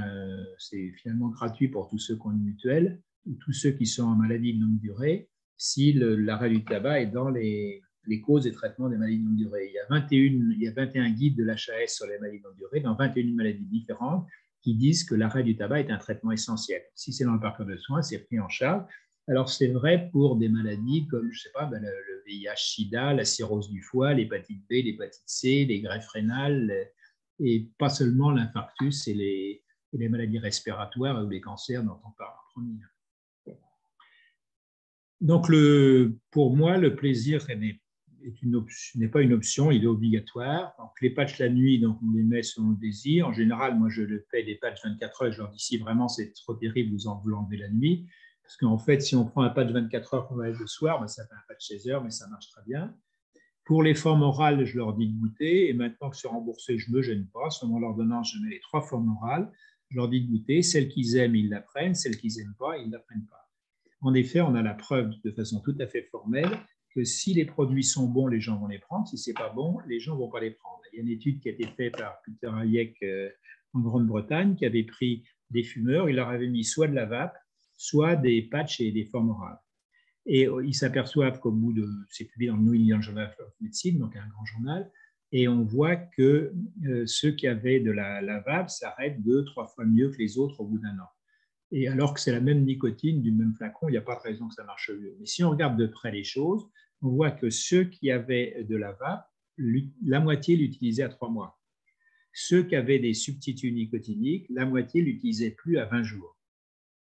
c'est finalement gratuit pour tous ceux qui ont une mutuelle ou tous ceux qui sont en maladie de longue durée, si l'arrêt du tabac est dans les causes et traitements des maladies de longue durée. Il y a 21 guides de l'HAS sur les maladies de longue durée dans 21 maladies différentes qui disent que l'arrêt du tabac est un traitement essentiel. Si c'est dans le parcours de soins, c'est pris en charge. Alors, c'est vrai pour des maladies comme, je ne sais pas, le VIH-Sida, la cirrhose du foie, l'hépatite B, l'hépatite C, les greffes rénales, et pas seulement l'infarctus et les maladies respiratoires ou les cancers dont on parle en premier. Donc, pour moi, le plaisir n'est pas une option, il est obligatoire. Donc, les patchs la nuit, donc on les met selon le désir. En général, moi, je le fais des patchs 24 heures. Je leur dis, si vraiment c'est trop terrible, vous l'enlevez la nuit. Parce qu'en fait, si on prend un patch 24 heures qu'on va mettre le soir, ben, ça fait un patch 16 heures, mais ça marche très bien. Pour les formes orales, je leur dis de goûter. Et maintenant que c'est remboursé, je ne me gêne pas. Selon l'ordonnance, je mets les 3 formes orales. Je leur dis de goûter. Celles qu'ils aiment, ils la prennent. Celles qu'ils n'aiment pas, ils ne la prennent pas. En effet, on a la preuve de façon tout à fait formelle que si les produits sont bons, les gens vont les prendre. Si ce n'est pas bon, les gens ne vont pas les prendre. Il y a une étude qui a été faite par Peter Hayek en Grande-Bretagne qui avait pris des fumeurs. Il leur avait mis soit de la vape, soit des patchs et des formes orales. Et ils s'aperçoivent qu'au bout de, c'est publié dans le New England Journal of Medicine, donc un grand journal, et on voit que ceux qui avaient de la vape s'arrêtent 2-3 fois mieux que les autres au bout d'un an. Et alors que c'est la même nicotine du même flacon, il n'y a pas de raison que ça marche mieux. Mais si on regarde de près les choses, on voit que ceux qui avaient de la vape, la moitié l'utilisaient à 3 mois. Ceux qui avaient des substituts nicotiniques, la moitié ne l'utilisaient plus à 20 jours.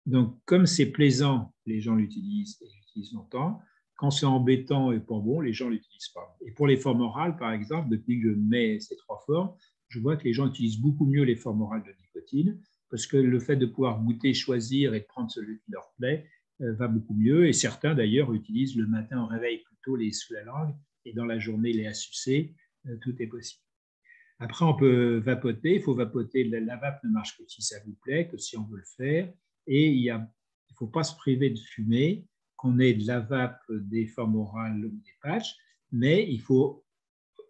Donc, comme c'est plaisant, les gens l'utilisent et l'utilisent longtemps. Quand c'est embêtant et pas bon, les gens ne l'utilisent pas. Et pour les formes orales, par exemple, depuis que je mets ces 3 formes, je vois que les gens utilisent beaucoup mieux les formes orales de nicotine parce que le fait de pouvoir goûter, choisir et de prendre celui qui leur plaît va beaucoup mieux. Et certains, d'ailleurs, utilisent le matin au réveil plutôt les sous la langue et dans la journée les à sucer. Tout est possible. Après, on peut vapoter. Il faut vapoter. La vape ne marche que si ça vous plaît, que si on veut le faire. Et il ne faut pas se priver de fumer, qu'on ait de la vape, des formes orales ou des patchs. Mais il faut,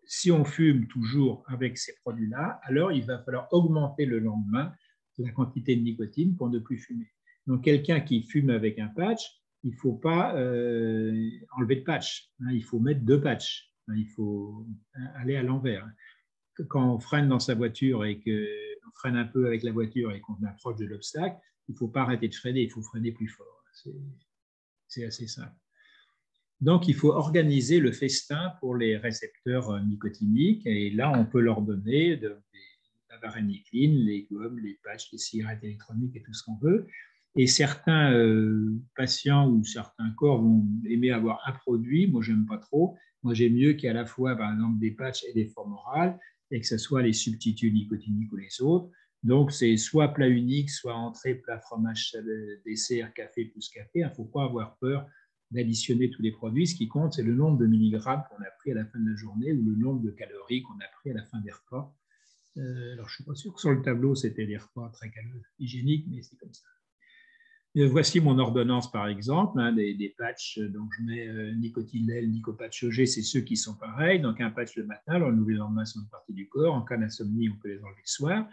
si on fume toujours avec ces produits-là, alors il va falloir augmenter le lendemain la quantité de nicotine pour ne plus fumer. Donc, quelqu'un qui fume avec un patch, il ne faut pas enlever de patch. Il faut mettre 2 patchs. Il faut aller à l'envers. Quand on freine dans sa voiture et qu'on freine un peu avec la voiture et qu'on approche de l'obstacle, il ne faut pas arrêter de freiner, il faut freiner plus fort. C'est assez simple. Donc, il faut organiser le festin pour les récepteurs nicotiniques. Et là, on peut leur donner la varénicline, les gommes, les patchs, les cigarettes électroniques et tout ce qu'on veut. Et certains patients ou certains corps vont aimer avoir un produit. Moi, je n'aime pas trop. Moi, j'aime mieux qu'il y ait à la fois, par exemple, des patchs et des formes orales, et que ce soit les substituts nicotiniques ou les autres. Donc, c'est soit plat unique, soit entrée, plat, fromage, dessert, café plus café. Il ne faut pas avoir peur d'additionner tous les produits. Ce qui compte, c'est le nombre de milligrammes qu'on a pris à la fin de la journée ou le nombre de calories qu'on a pris à la fin des repas. Alors, je ne suis pas sûr que sur le tableau, c'était des repas très hygiéniques, mais c'est comme ça. Voici mon ordonnance, par exemple, des patchs. Donc, je mets Nicotinell, Nicopatch EG, c'est ceux qui sont pareils. Donc, un patch le matin, l'enlever le lendemain sur une partie du corps. En cas d'insomnie, on peut les enlever le soir.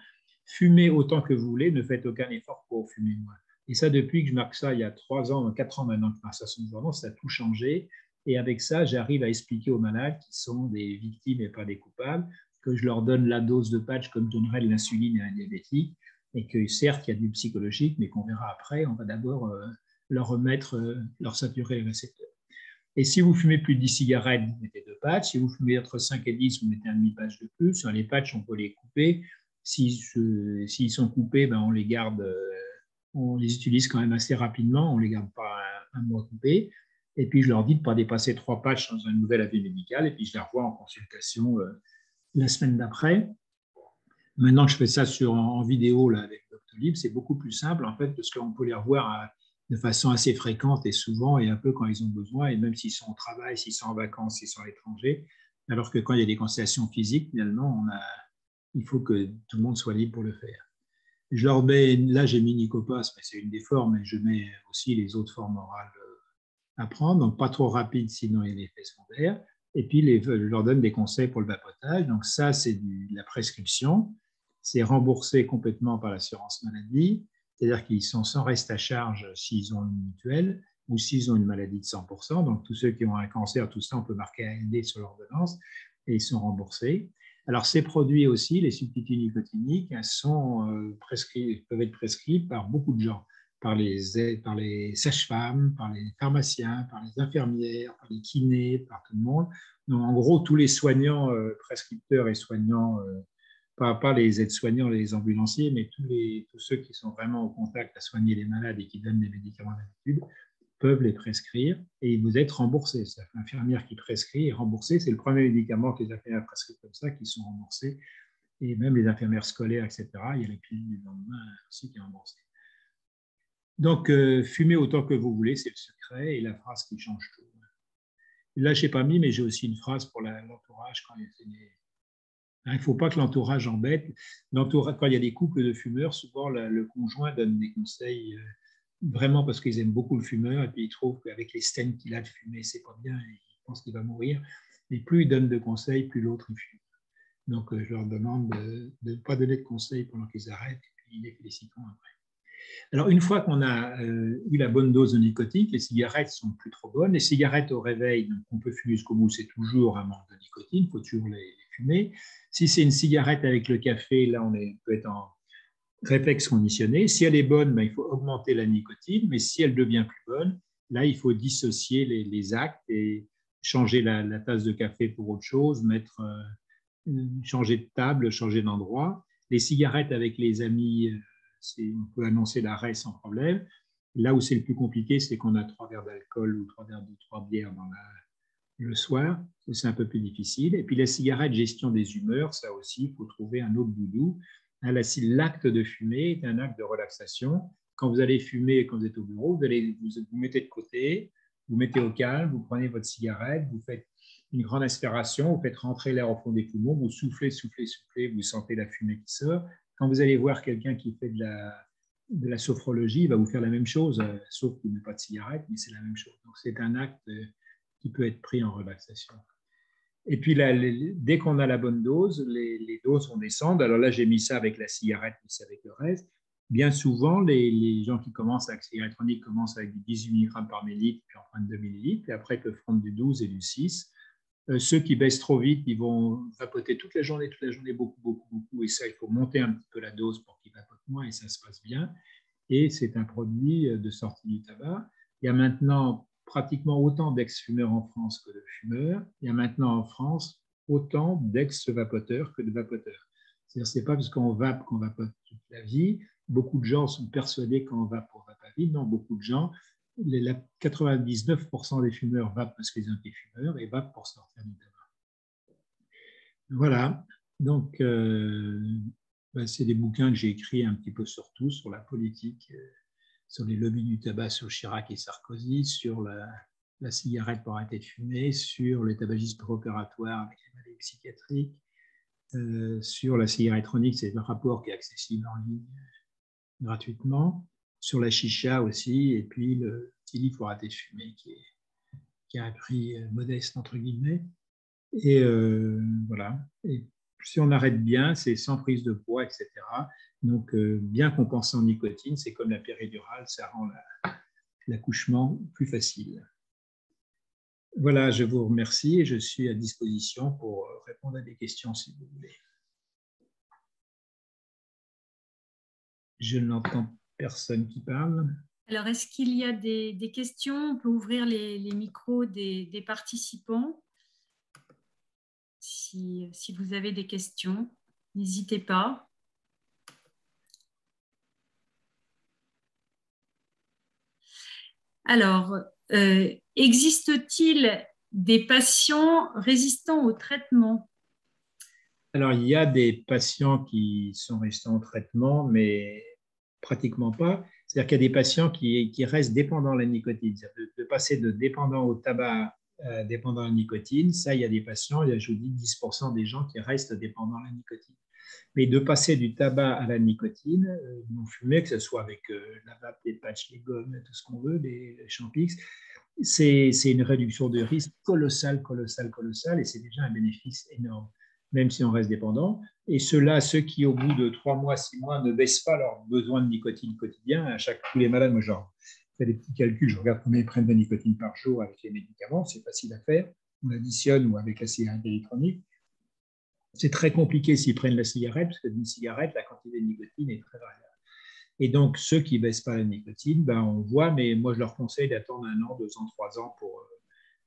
Fumez autant que vous voulez, ne faites aucun effort pour fumer moins. Et ça, depuis que je marque ça, il y a 3 ans, 4 ans maintenant que je marque ça sur une ordonnance, ça a tout changé. Et avec ça, j'arrive à expliquer aux malades qui sont des victimes et pas des coupables, que je leur donne la dose de patch comme donnerait de l'insuline à un diabétique. Et que certes, il y a du psychologique, mais qu'on verra après, on va d'abord leur remettre, leur saturer les récepteurs. Et si vous fumez plus de 10 cigarettes, vous mettez 2 patchs. Si vous fumez entre 5 et 10, vous mettez un demi-patch de plus. Sur les patchs, on peut les couper. S'ils sont coupés, ben on les garde, on les utilise quand même assez rapidement. On ne les garde pas un mois coupés. Et puis, je leur dis de ne pas dépasser 3 patchs dans un nouvel avis médical. Et puis, je les revois en consultation la semaine d'après. Maintenant que je fais ça en vidéo là, avec Doctolib, c'est beaucoup plus simple en fait, parce qu'on peut les revoir de façon assez fréquente et souvent et un peu quand ils ont besoin, et même s'ils sont au travail, s'ils sont en vacances, s'ils sont à l'étranger. Alors que quand il y a des consultations physiques, finalement, il faut que tout le monde soit libre pour le faire. Je leur mets, là j'ai mis Nicopas, mais c'est une des formes, et je mets aussi les autres formes orales à prendre, donc pas trop rapide, sinon il y a l'effet secondaire. Et puis, je leur donne des conseils pour le vapotage. Donc ça, c'est de la prescription. C'est remboursé complètement par l'assurance maladie, c'est-à-dire qu'ils sont sans reste à charge s'ils ont une mutuelle ou s'ils ont une maladie de 100%. Donc, tous ceux qui ont un cancer, tout ça, on peut marquer ALD sur l'ordonnance et ils sont remboursés. Alors, ces produits aussi, les substituts nicotiniques, peuvent être prescrits par beaucoup de gens, par les sages-femmes, par les pharmaciens, par les infirmières, par les kinés, par tout le monde. Donc, en gros, tous les soignants, prescripteurs et soignants, pas les aides-soignants, les ambulanciers, mais tous ceux qui sont vraiment au contact à soigner les malades et qui donnent des médicaments d'habitude, peuvent les prescrire et vous êtes remboursé. C'est-à-dire que l'infirmière qui prescrit est remboursée. C'est le premier médicament que les infirmières prescrivent comme ça qui sont remboursés. Et même les infirmières scolaires, etc. Il y a les pilule du lendemain aussi qui est remboursée. Donc, fumez autant que vous voulez, c'est le secret et la phrase qui change tout. Là, je n'ai pas mis, mais j'ai aussi une phrase pour l'entourage quand il y a des... Il ne faut pas que l'entourage embête. Quand il y a des couples de fumeurs, souvent le conjoint donne des conseils vraiment parce qu'ils aiment beaucoup le fumeur et puis ils trouvent qu'avec les stènes qu'il a de fumer, c'est pas bien, et ils pensent qu'il va mourir. Et plus ils donnent de conseils, plus l'autre il fume. Donc, je leur demande de ne pas donner de conseils pendant qu'ils arrêtent et puis ils les félicitent après. Alors, une fois qu'on a eu la bonne dose de nicotine, les cigarettes sont plus trop bonnes. Les cigarettes au réveil, donc on peut fumer jusqu'au bout, c'est toujours un manque de nicotine, il faut toujours les fumer. Si c'est une cigarette avec le café, là, on peut être en réflexe conditionné. Si elle est bonne, ben, il faut augmenter la nicotine, mais si elle devient plus bonne, là, il faut dissocier les actes et changer la tasse de café pour autre chose, changer de table, changer d'endroit. Les cigarettes avec les amis, on peut annoncer l'arrêt sans problème. Là où c'est le plus compliqué, c'est qu'on a 3 verres d'alcool ou 3 bières le soir, c'est un peu plus difficile. Et puis les cigarettes, gestion des humeurs, ça aussi, il faut trouver un autre doudou. L'acte de fumer est un acte de relaxation. Quand vous allez fumer, quand vous êtes au bureau, vous mettez de côté, vous mettez au calme, vous prenez votre cigarette, vous faites une grande aspiration, vous faites rentrer l'air au fond des poumons, vous soufflez, vous sentez la fumée qui sort. Quand vous allez voir quelqu'un qui fait de la sophrologie, il va vous faire la même chose, sauf qu'il n'a pas de cigarette, mais c'est la même chose. Donc, c'est un acte qui peut être pris en relaxation. Et puis, là, dès qu'on a la bonne dose, les doses vont descendre. Alors là, j'ai mis ça avec la cigarette, mais c'est avec le reste. Bien souvent, les gens qui commencent avec la cigarette électronique commencent avec du 18 mg par millilitre, puis en prennent 2 millilitres, puis après, ils peuvent prendre du 12 et du 6. Ceux qui baissent trop vite, ils vont vapoter toute la journée, beaucoup. Et ça, il faut monter un petit peu la dose pour qu'ils vapotent moins, et ça se passe bien. Et c'est un produit de sortie du tabac. Il y a maintenant pratiquement autant d'ex-fumeurs en France que de fumeurs. Il y a maintenant en France autant d'ex-vapoteurs que de vapoteurs. C'est-à-dire, ce n'est pas parce qu'on vape qu'on vapote toute la vie. Beaucoup de gens sont persuadés qu'on vape pour vape à vie. Non, beaucoup de gens, 99% des fumeurs vapent parce qu'ils ont été fumeurs et vapent pour sortir du tabac. Voilà. Donc, c'est des bouquins que j'ai écrits un petit peu sur tout, sur la politique, sur les lobbies du tabac, sur Chirac et Sarkozy, sur la cigarette pour arrêter de fumer, sur le tabagisme préopératoire avec les maladies psychiatriques, sur la cigarette électronique, c'est un rapport qui est accessible en ligne gratuitement, sur la chicha aussi, et puis le petit livre pour arrêter de fumer qui a un prix modeste, entre guillemets. Et voilà. Et si on arrête bien, c'est sans prise de poids, etc. Donc, bien compensé en nicotine, c'est comme la péridurale, ça rend l'accouchement plus facile. Voilà, je vous remercie et je suis à disposition pour répondre à des questions si vous voulez. Je n'entends personne qui parle. Alors, est-ce qu'il y a des questions? On peut ouvrir les micros des participants. Si vous avez des questions, n'hésitez pas. Alors, existe-t-il des patients résistants au traitement? Alors, il y a des patients qui sont résistants au traitement, mais pratiquement pas. C'est-à-dire qu'il y a des patients qui restent dépendants à la nicotine. De passer de dépendant au tabac à dépendant à la nicotine, ça, il y a des patients, je vous dis 10% des gens qui restent dépendants à la nicotine. Mais de passer du tabac à la nicotine, non fumé, que ce soit avec la vape, les patchs, les gommes, tout ce qu'on veut, les Champix, c'est une réduction de risque colossale, et c'est déjà un bénéfice énorme, même si on reste dépendant. Et ceux qui, au bout de 3 mois, 6 mois, ne baissent pas leur besoin de nicotine quotidien, tous les malades, moi, je fais des petits calculs, je regarde combien ils prennent de nicotine par jour avec les médicaments, c'est facile à faire, on additionne ou avec la cigarette électronique. C'est très compliqué s'ils prennent la cigarette, parce que d'une cigarette, la quantité de nicotine est très variable. Et donc, ceux qui ne baissent pas la nicotine, on voit, mais moi, je leur conseille d'attendre 1 an, 2 ans, 3 ans pour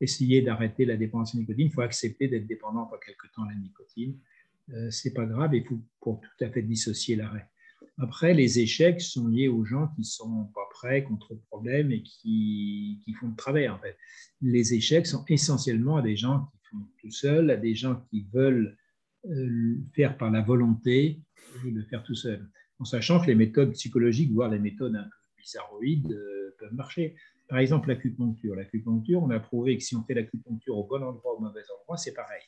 essayer d'arrêter la dépendance à la nicotine. Il faut accepter d'être dépendant pour quelque temps à la nicotine. Ce n'est pas grave, il faut pour tout à fait dissocier l'arrêt. Après, les échecs sont liés aux gens qui ne sont pas prêts, qui ont trop de problèmes et qui font de travers. En fait. Les échecs sont essentiellement à des gens qui font tout seuls, à des gens qui veulent faire par la volonté et le faire tout seul. En sachant que les méthodes psychologiques, voire les méthodes un peu bizarroïdes, peuvent marcher. Par exemple, l'acupuncture. L'acupuncture, on a prouvé que si on fait l'acupuncture au bon endroit ou au mauvais endroit, c'est pareil.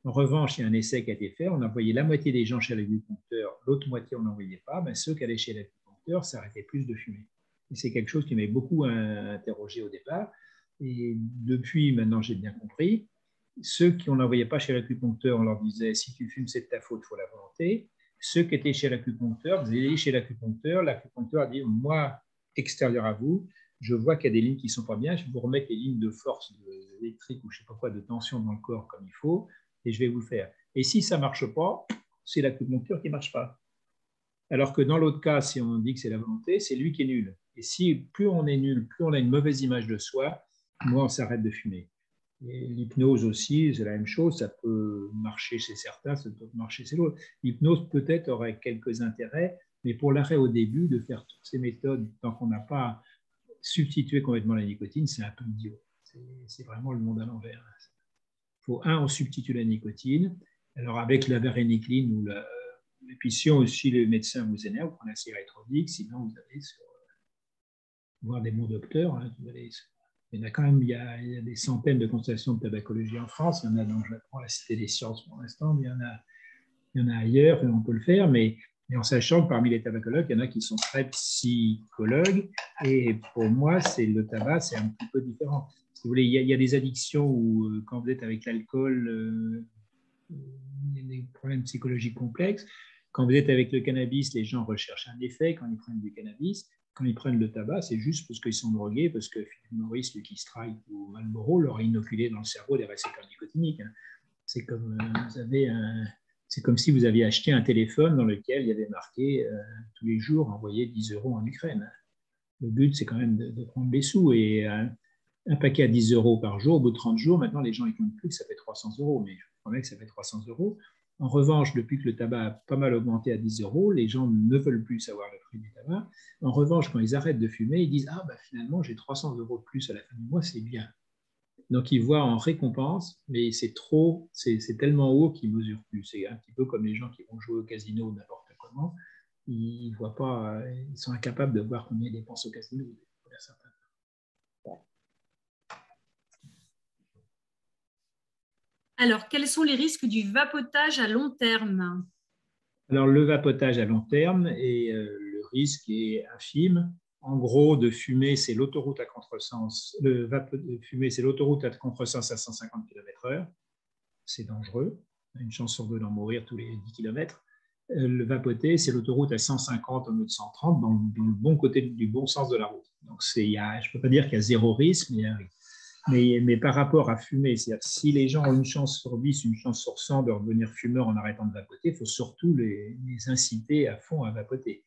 En revanche, il y a un essai qui a été fait, on a envoyé la moitié des gens chez l'acupuncteur, l'autre moitié, on n'envoyait pas, ceux qui allaient chez l'acupuncteur s'arrêtaient plus de fumer. Et c'est quelque chose qui m'avait beaucoup interrogé au départ. Et depuis, maintenant, j'ai bien compris. Ceux qui on n'envoyait pas chez l'acupuncteur, on leur disait, si tu fumes, c'est de ta faute, il faut la volonté. Ceux qui étaient chez l'acupuncteur, vous allez chez l'acupuncteur a dit, moi, extérieur à vous, je vois qu'il y a des lignes qui ne sont pas bien, je vais vous remettre les lignes de force électrique ou je ne sais pas quoi, de tension dans le corps comme il faut, et je vais vous le faire. Et si ça ne marche pas, c'est l'acupuncture qui ne marche pas. Alors que dans l'autre cas, si on dit que c'est la volonté, c'est lui qui est nul. Et si plus on est nul, plus on a une mauvaise image de soi, moins on s'arrête de fumer. L'hypnose aussi, c'est la même chose, ça peut marcher chez certains, ça peut marcher chez d'autres. L'hypnose peut-être aurait quelques intérêts, mais pour l'arrêt au début, de faire toutes ces méthodes, tant qu'on n'a pas substitué complètement la nicotine, c'est un peu idiot. C'est vraiment le monde à l'envers. On substitue la nicotine. Alors avec la varénicline ou et puis si aussi les médecins vous énervent, vous prenez la cigarette électronique, sinon vous allez voir des bons docteurs, vous allez Il y en a quand même, il y a des centaines de constellations de tabacologie en France. Il y en a dans, je prends la Cité des Sciences pour l'instant, mais il y en a ailleurs et on peut le faire. Mais en sachant que parmi les tabacologues, il y en a qui sont très psychologues. Et pour moi, le tabac, c'est un petit peu différent. Si vous voulez, il y a des addictions où, quand vous êtes avec l'alcool, il y a des problèmes psychologiques complexes. Quand vous êtes avec le cannabis, les gens recherchent un effet quand ils prennent du cannabis. Quand ils prennent le tabac, c'est juste parce qu'ils sont drogués, parce que Philip Morris, Lucky Strike ou Marlboro leur a inoculé dans le cerveau des récepteurs nicotiniques. C'est comme, c'est comme si vous aviez acheté un téléphone dans lequel il y avait marqué tous les jours envoyer 10 € en Ukraine. Le but, c'est quand même de prendre les sous. Et un paquet à 10 € par jour, au bout de 30 jours, maintenant, les gens ne comptent plus que ça fait 300 €. Mais je vous promets que ça fait 300 €. En revanche, depuis que le tabac a pas mal augmenté à 10 €, les gens ne veulent plus savoir le prix du tabac. En revanche, quand ils arrêtent de fumer, ils disent « Ah, bah, finalement, j'ai 300 € de plus à la fin du mois, c'est bien ». Donc, ils voient en récompense, mais c'est tellement haut qu'ils ne mesurent plus. C'est un petit peu comme les gens qui vont jouer au casino ou n'importe comment. Ils voient pas, ils sont incapables de voir combien ils dépensent au casino. Alors, quels sont les risques du vapotage à long terme? Alors, le vapotage à long terme, le risque est infime. En gros, de fumer, c'est l'autoroute à contresens. De fumer, c'est l'autoroute à contresens à 150 km/h. C'est dangereux. On a une chance sur deux d'en mourir tous les 10 km. Le vapoter, c'est l'autoroute à 150 au lieu de 130 dans le bon côté du bon sens de la route. Donc, je ne peux pas dire qu'il y a zéro risque, mais il y a un risque. Mais par rapport à fumer, c'est-à-dire si les gens ont une chance sur 10, une chance sur 100 de redevenir fumeurs en arrêtant de vapoter, il faut surtout les inciter à fond à vapoter.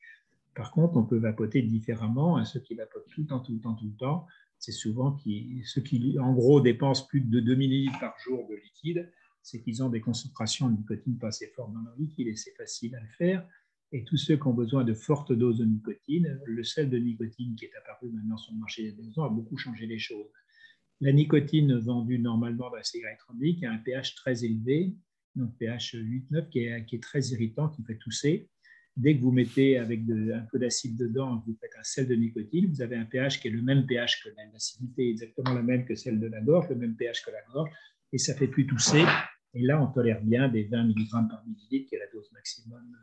Par contre, on peut vapoter différemment. Ceux qui vapotent tout le temps, c'est souvent ceux qui, en gros, dépensent plus de 2 millilitres par jour de liquide, c'est qu'ils ont des concentrations de nicotine pas assez fortes dans leur liquide et c'est facile à le faire. Et tous ceux qui ont besoin de fortes doses de nicotine, le sel de nicotine qui est apparu maintenant sur le marché des maisons a beaucoup changé les choses. La nicotine vendue normalement dans la cigarette électronique a un pH très élevé, donc pH 8-9, qui est très irritant, qui fait tousser. Dès que vous mettez avec un peu d'acide dedans, vous faites un sel de nicotine, vous avez un pH qui est le même pH que l'acidité, exactement la même que celle de la gorge, le même pH que la gorge, et ça fait plus tousser. Et là, on tolère bien des 20 mg par millilitre, qui est la dose maximum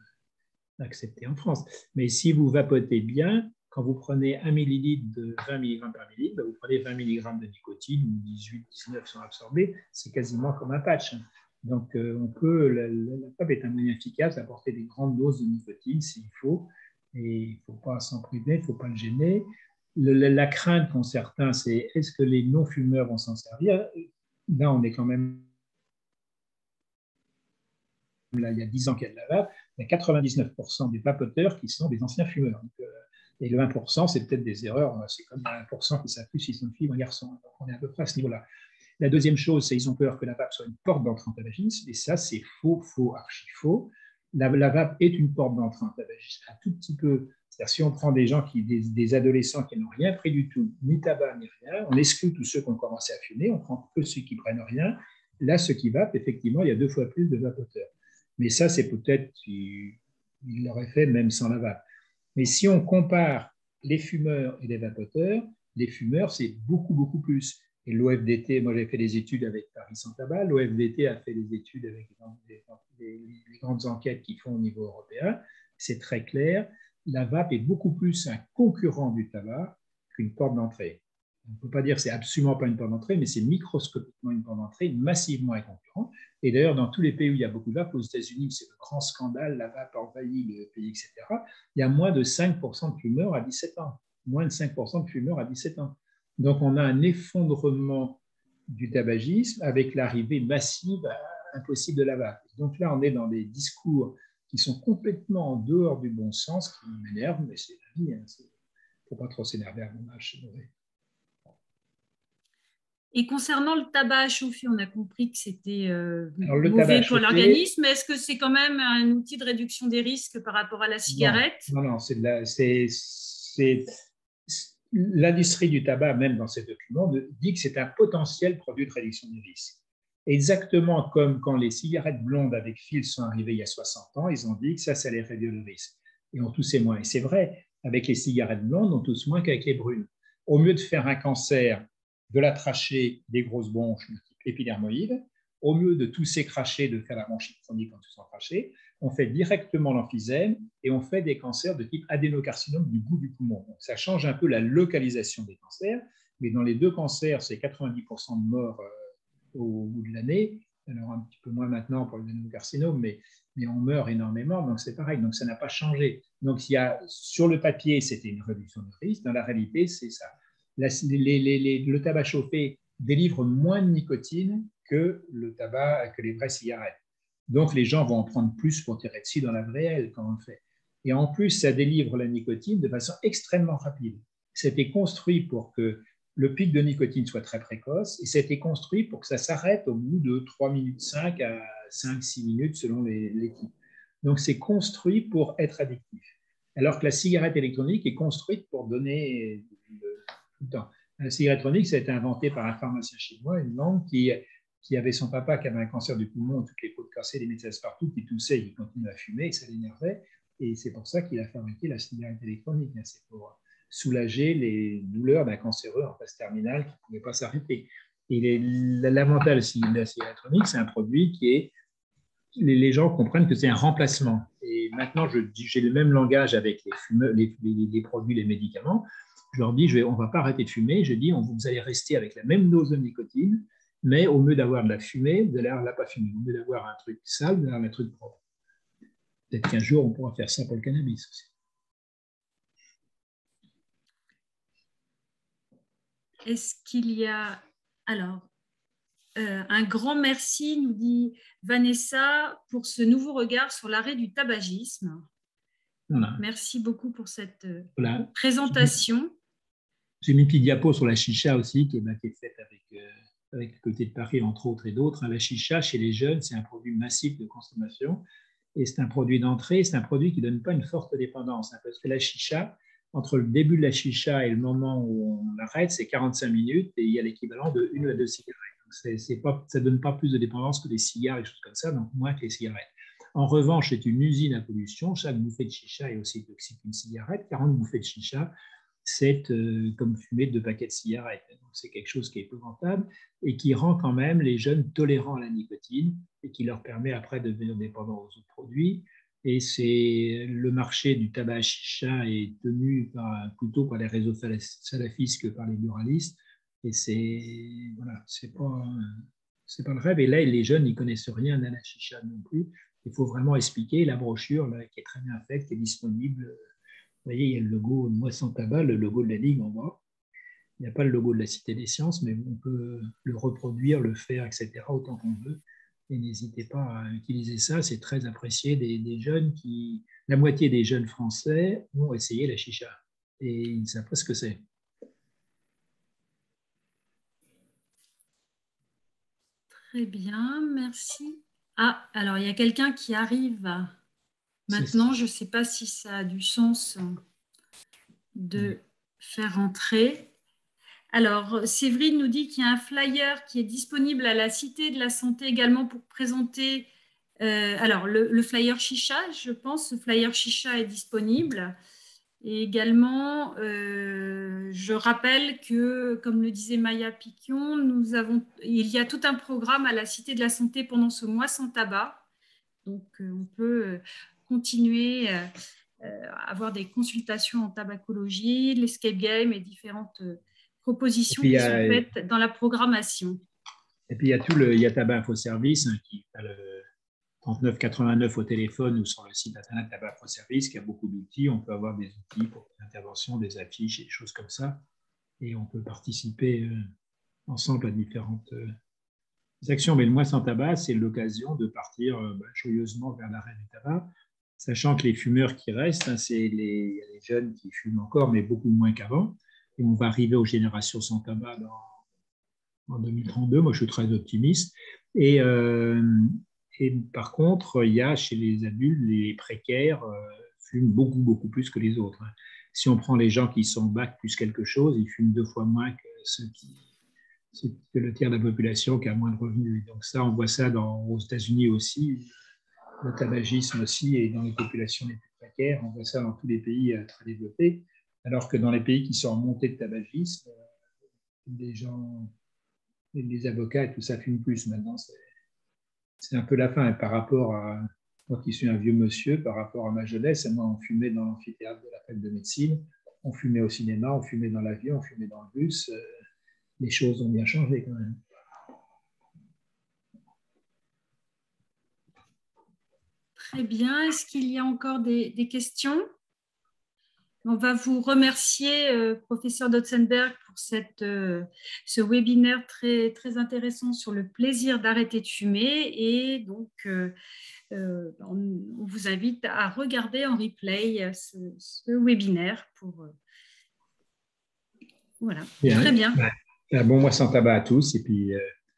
acceptée en France. Mais si vous vapotez bien, quand vous prenez 1 millilitre de 20 mg par millilitre, vous prenez 20 mg de nicotine, où 18, 19 sont absorbés, c'est quasiment comme un patch. Donc, la vape est un moyen efficace d'apporter des grandes doses de nicotine s'il faut, et il ne faut pas s'en priver, il ne faut pas le gêner. La crainte qu'ont certains, c'est est-ce que les non-fumeurs vont s'en servir? Là, on est quand même... Là, il y a 10 ans qu'il y a de la vape, il y a 99% des vapoteurs qui sont des anciens fumeurs. Donc, et le 1%, c'est peut-être des erreurs. C'est comme 1% qui savent plus s'ils sont une fille ou un garçon. Donc, on est à peu près à ce niveau-là. La deuxième chose, c'est qu'ils ont peur que la vape soit une porte d'entrée en tabagisme. Et ça, c'est faux, archi faux. La vape est une porte d'entrée en tabagisme. Un tout petit peu. C'est-à-dire, si on prend des gens, des adolescents qui n'ont rien pris du tout, ni tabac, ni rien, on exclut tous ceux qui ont commencé à fumer, on prend que ceux qui prennent rien. Là, ceux qui vapent, effectivement, il y a 2 fois plus de vapoteurs. Mais ça, c'est peut-être qu'ils l'auraient fait même sans la vape. Mais si on compare les fumeurs et les vapoteurs, les fumeurs, c'est beaucoup, beaucoup plus. Et l'OFDT, moi j'ai fait des études avec Paris Sans Tabac, l'OFDT a fait des études avec les grandes enquêtes qu'ils font au niveau européen. C'est très clair, la vape est beaucoup plus un concurrent du tabac qu'une porte d'entrée. On ne peut pas dire que c'est absolument pas une porte d'entrée, mais c'est microscopiquement une porte d'entrée, massivement un concurrent. Et d'ailleurs, dans tous les pays où il y a beaucoup de vape, aux États-Unis, c'est le grand scandale, la vape envahit le pays, etc. Il y a moins de 5% de fumeurs à 17 ans. Moins de 5% de fumeurs à 17 ans. Donc, on a un effondrement du tabagisme avec l'arrivée massive, impossible de la vape. Donc là, on est dans des discours qui sont complètement en dehors du bon sens, qui m'énervent, mais c'est la vie. Il ne faut pas trop s'énerver à mon âge, c'est vrai. Et concernant le tabac à chauffer, on a compris que c'était mauvais pour l'organisme. Est-ce que c'est quand même un outil de réduction des risques par rapport à la cigarette? Non, l'industrie du tabac, même dans ces documents, dit que c'est un potentiel produit de réduction des risques. Exactement comme quand les cigarettes blondes avec fil sont arrivées il y a 60 ans, ils ont dit que ça allait réduire le risque. Et on toussait moins. Et c'est vrai, avec les cigarettes blondes, on tousse moins qu'avec les brunes. Au mieux de faire un cancer de la trachée, des grosses bronches de type épidermoïde. Au lieu de tousser, cracher, de faire la bronchite chronique en toussant, cracher, on fait directement l'emphysème et on fait des cancers de type adénocarcinome du bout du poumon. Donc, ça change un peu la localisation des cancers, mais dans les deux cancers, c'est 90% de morts au bout de l'année. Alors, un petit peu moins maintenant pour l'adénocarcinome, mais on meurt énormément, donc c'est pareil, donc ça n'a pas changé. Donc, sur le papier, c'était une réduction de risque, dans la réalité, c'est ça. Le tabac chauffé délivre moins de nicotine que le tabac, que les vraies cigarettes. Donc, les gens vont en prendre plus pour tirer dessus dans la vie réelle quand on le fait. Et en plus, ça délivre la nicotine de façon extrêmement rapide. C'était construit pour que le pic de nicotine soit très précoce et c'était construit pour que ça s'arrête au bout de 3 minutes 5 à 5-6 minutes selon les types. Donc, c'est construit pour être addictif. Alors que la cigarette électronique est construite pour donner tout le temps. La cigarette électronique, ça a été inventé par un pharmacien chinois, une langue qui avait son papa qui avait un cancer du poumon, toutes les côtes cassées, les métastases partout, qui toussait, il continuait à fumer, et ça l'énervait. Et c'est pour ça qu'il a fabriqué la cigarette électronique. C'est pour soulager les douleurs d'un cancéreux en phase terminale qui ne pouvait pas s'arrêter. Et l'avantage de la cigarette électronique, c'est un produit qui est... Les gens comprennent que c'est un remplacement. Et maintenant, j'ai le même langage avec les produits, les médicaments. Je leur dis, on ne va pas arrêter de fumer. Je dis, vous allez rester avec la même dose de nicotine, mais au lieu d'avoir de la fumée, vous allez avoir de la pas fumée. Au lieu d'avoir un truc sale, vous allez avoir un truc propre. Peut-être qu'un jour, on pourra faire ça pour le cannabis aussi. Est-ce qu'il y a... Alors, un grand merci, nous dit Vanessa, pour ce nouveau regard sur l'arrêt du tabagisme. Voilà. Merci beaucoup pour cette présentation. J'ai mis une petite diapo sur la chicha aussi, qui est faite avec le côté de Paris, entre autres, et d'autres. La chicha, chez les jeunes, c'est un produit massif de consommation. Et c'est un produit d'entrée, c'est un produit qui ne donne pas une forte dépendance. Parce que la chicha, entre le début de la chicha et le moment où on arrête, c'est 45 minutes et il y a l'équivalent de 1 à 2 cigarettes. Donc ça ne donne pas plus de dépendance que les cigares et choses comme ça, donc moins que les cigarettes. En revanche, c'est une usine à pollution. Chaque bouffée de chicha est aussi toxique qu'une cigarette. 40 bouffées de chicha, c'est comme fumer 2 paquets de cigarettes. Donc, c'est quelque chose qui est épouvantable et qui rend quand même les jeunes tolérants à la nicotine et qui leur permet après de devenir dépendants aux autres produits. Et le marché du tabac chicha est tenu plutôt par les réseaux salafistes que par les buralistes. Et c'est pas le rêve. Et là, les jeunes n'y connaissent rien à la chicha non plus. Il faut vraiment expliquer la brochure là, qui est très bien faite, qui est disponible. Vous voyez, il y a le logo Moi sans tabac, le logo de la Ligue en bas. Il n'y a pas le logo de la Cité des Sciences, mais on peut le reproduire, le faire, etc., autant qu'on veut. Et n'hésitez pas à utiliser ça, c'est très apprécié des jeunes qui... La moitié des jeunes français ont essayé la chicha et ils ne savent pas ce que c'est. Très bien, merci. Ah, alors il y a quelqu'un qui arrive maintenant, je ne sais pas si ça a du sens de faire entrer. Alors, Séverine nous dit qu'il y a un flyer qui est disponible à la Cité de la Santé également pour présenter alors le flyer chicha, je pense, ce flyer chicha est disponible. Et également, je rappelle que, comme le disait Maya Piquion, il y a tout un programme à la Cité de la Santé pendant ce mois sans tabac. Donc, on peut continuer à avoir des consultations en tabacologie, l'escape game et différentes propositions qui sont faites dans la programmation. Et puis, il y a Tabac Info Service qui a le 3989 au téléphone ou sur le site internet Tabac Info Service qui a beaucoup d'outils. On peut avoir des outils pour l'intervention, des affiches et des choses comme ça. Et on peut participer ensemble à différentes actions. Mais le mois sans tabac, c'est l'occasion de partir joyeusement vers l'arrêt du tabac, sachant que les fumeurs qui restent, c'est les jeunes qui fument encore, mais beaucoup moins qu'avant. Et on va arriver aux générations sans tabac en 2032. Moi, je suis très optimiste. Et par contre, il y a chez les adultes, les précaires fument beaucoup, beaucoup plus que les autres. Si on prend les gens qui sont bac plus quelque chose, ils fument 2 fois moins que que le tiers de la population qui a moins de revenus. Donc ça, on voit ça aux États-Unis aussi, le tabagisme aussi, et dans les populations les plus précaires, on voit ça dans tous les pays très développés, alors que dans les pays qui sont en montée de tabagisme, des gens, les avocats et tout ça fument plus maintenant. C'est un peu la fin. Et par rapport à moi qui suis un vieux monsieur, par rapport à ma jeunesse, moi, on fumait dans l'amphithéâtre de la fac de médecine, on fumait au cinéma, on fumait dans l'avion, on fumait dans le bus. Les choses ont bien changé quand même. Très bien. Est-ce qu'il y a encore des questions? On va vous remercier, professeur Dotzenberg, pour ce webinaire très, très intéressant sur le plaisir d'arrêter de fumer. Et donc, on vous invite à regarder en replay ce webinaire. Voilà, Bien. très bien. Un bon mois sans tabac à tous, et puis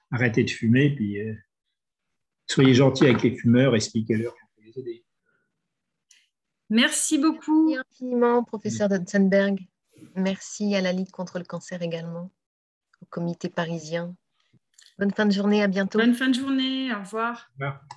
arrêtez de fumer, puis soyez gentils avec les fumeurs, expliquez-leur qu'on peut les aider. Merci beaucoup. Merci infiniment, professeur Dotzenberg. Merci à la Ligue contre le cancer également, au comité parisien. Bonne fin de journée, à bientôt. Bonne fin de journée, au revoir. Au revoir.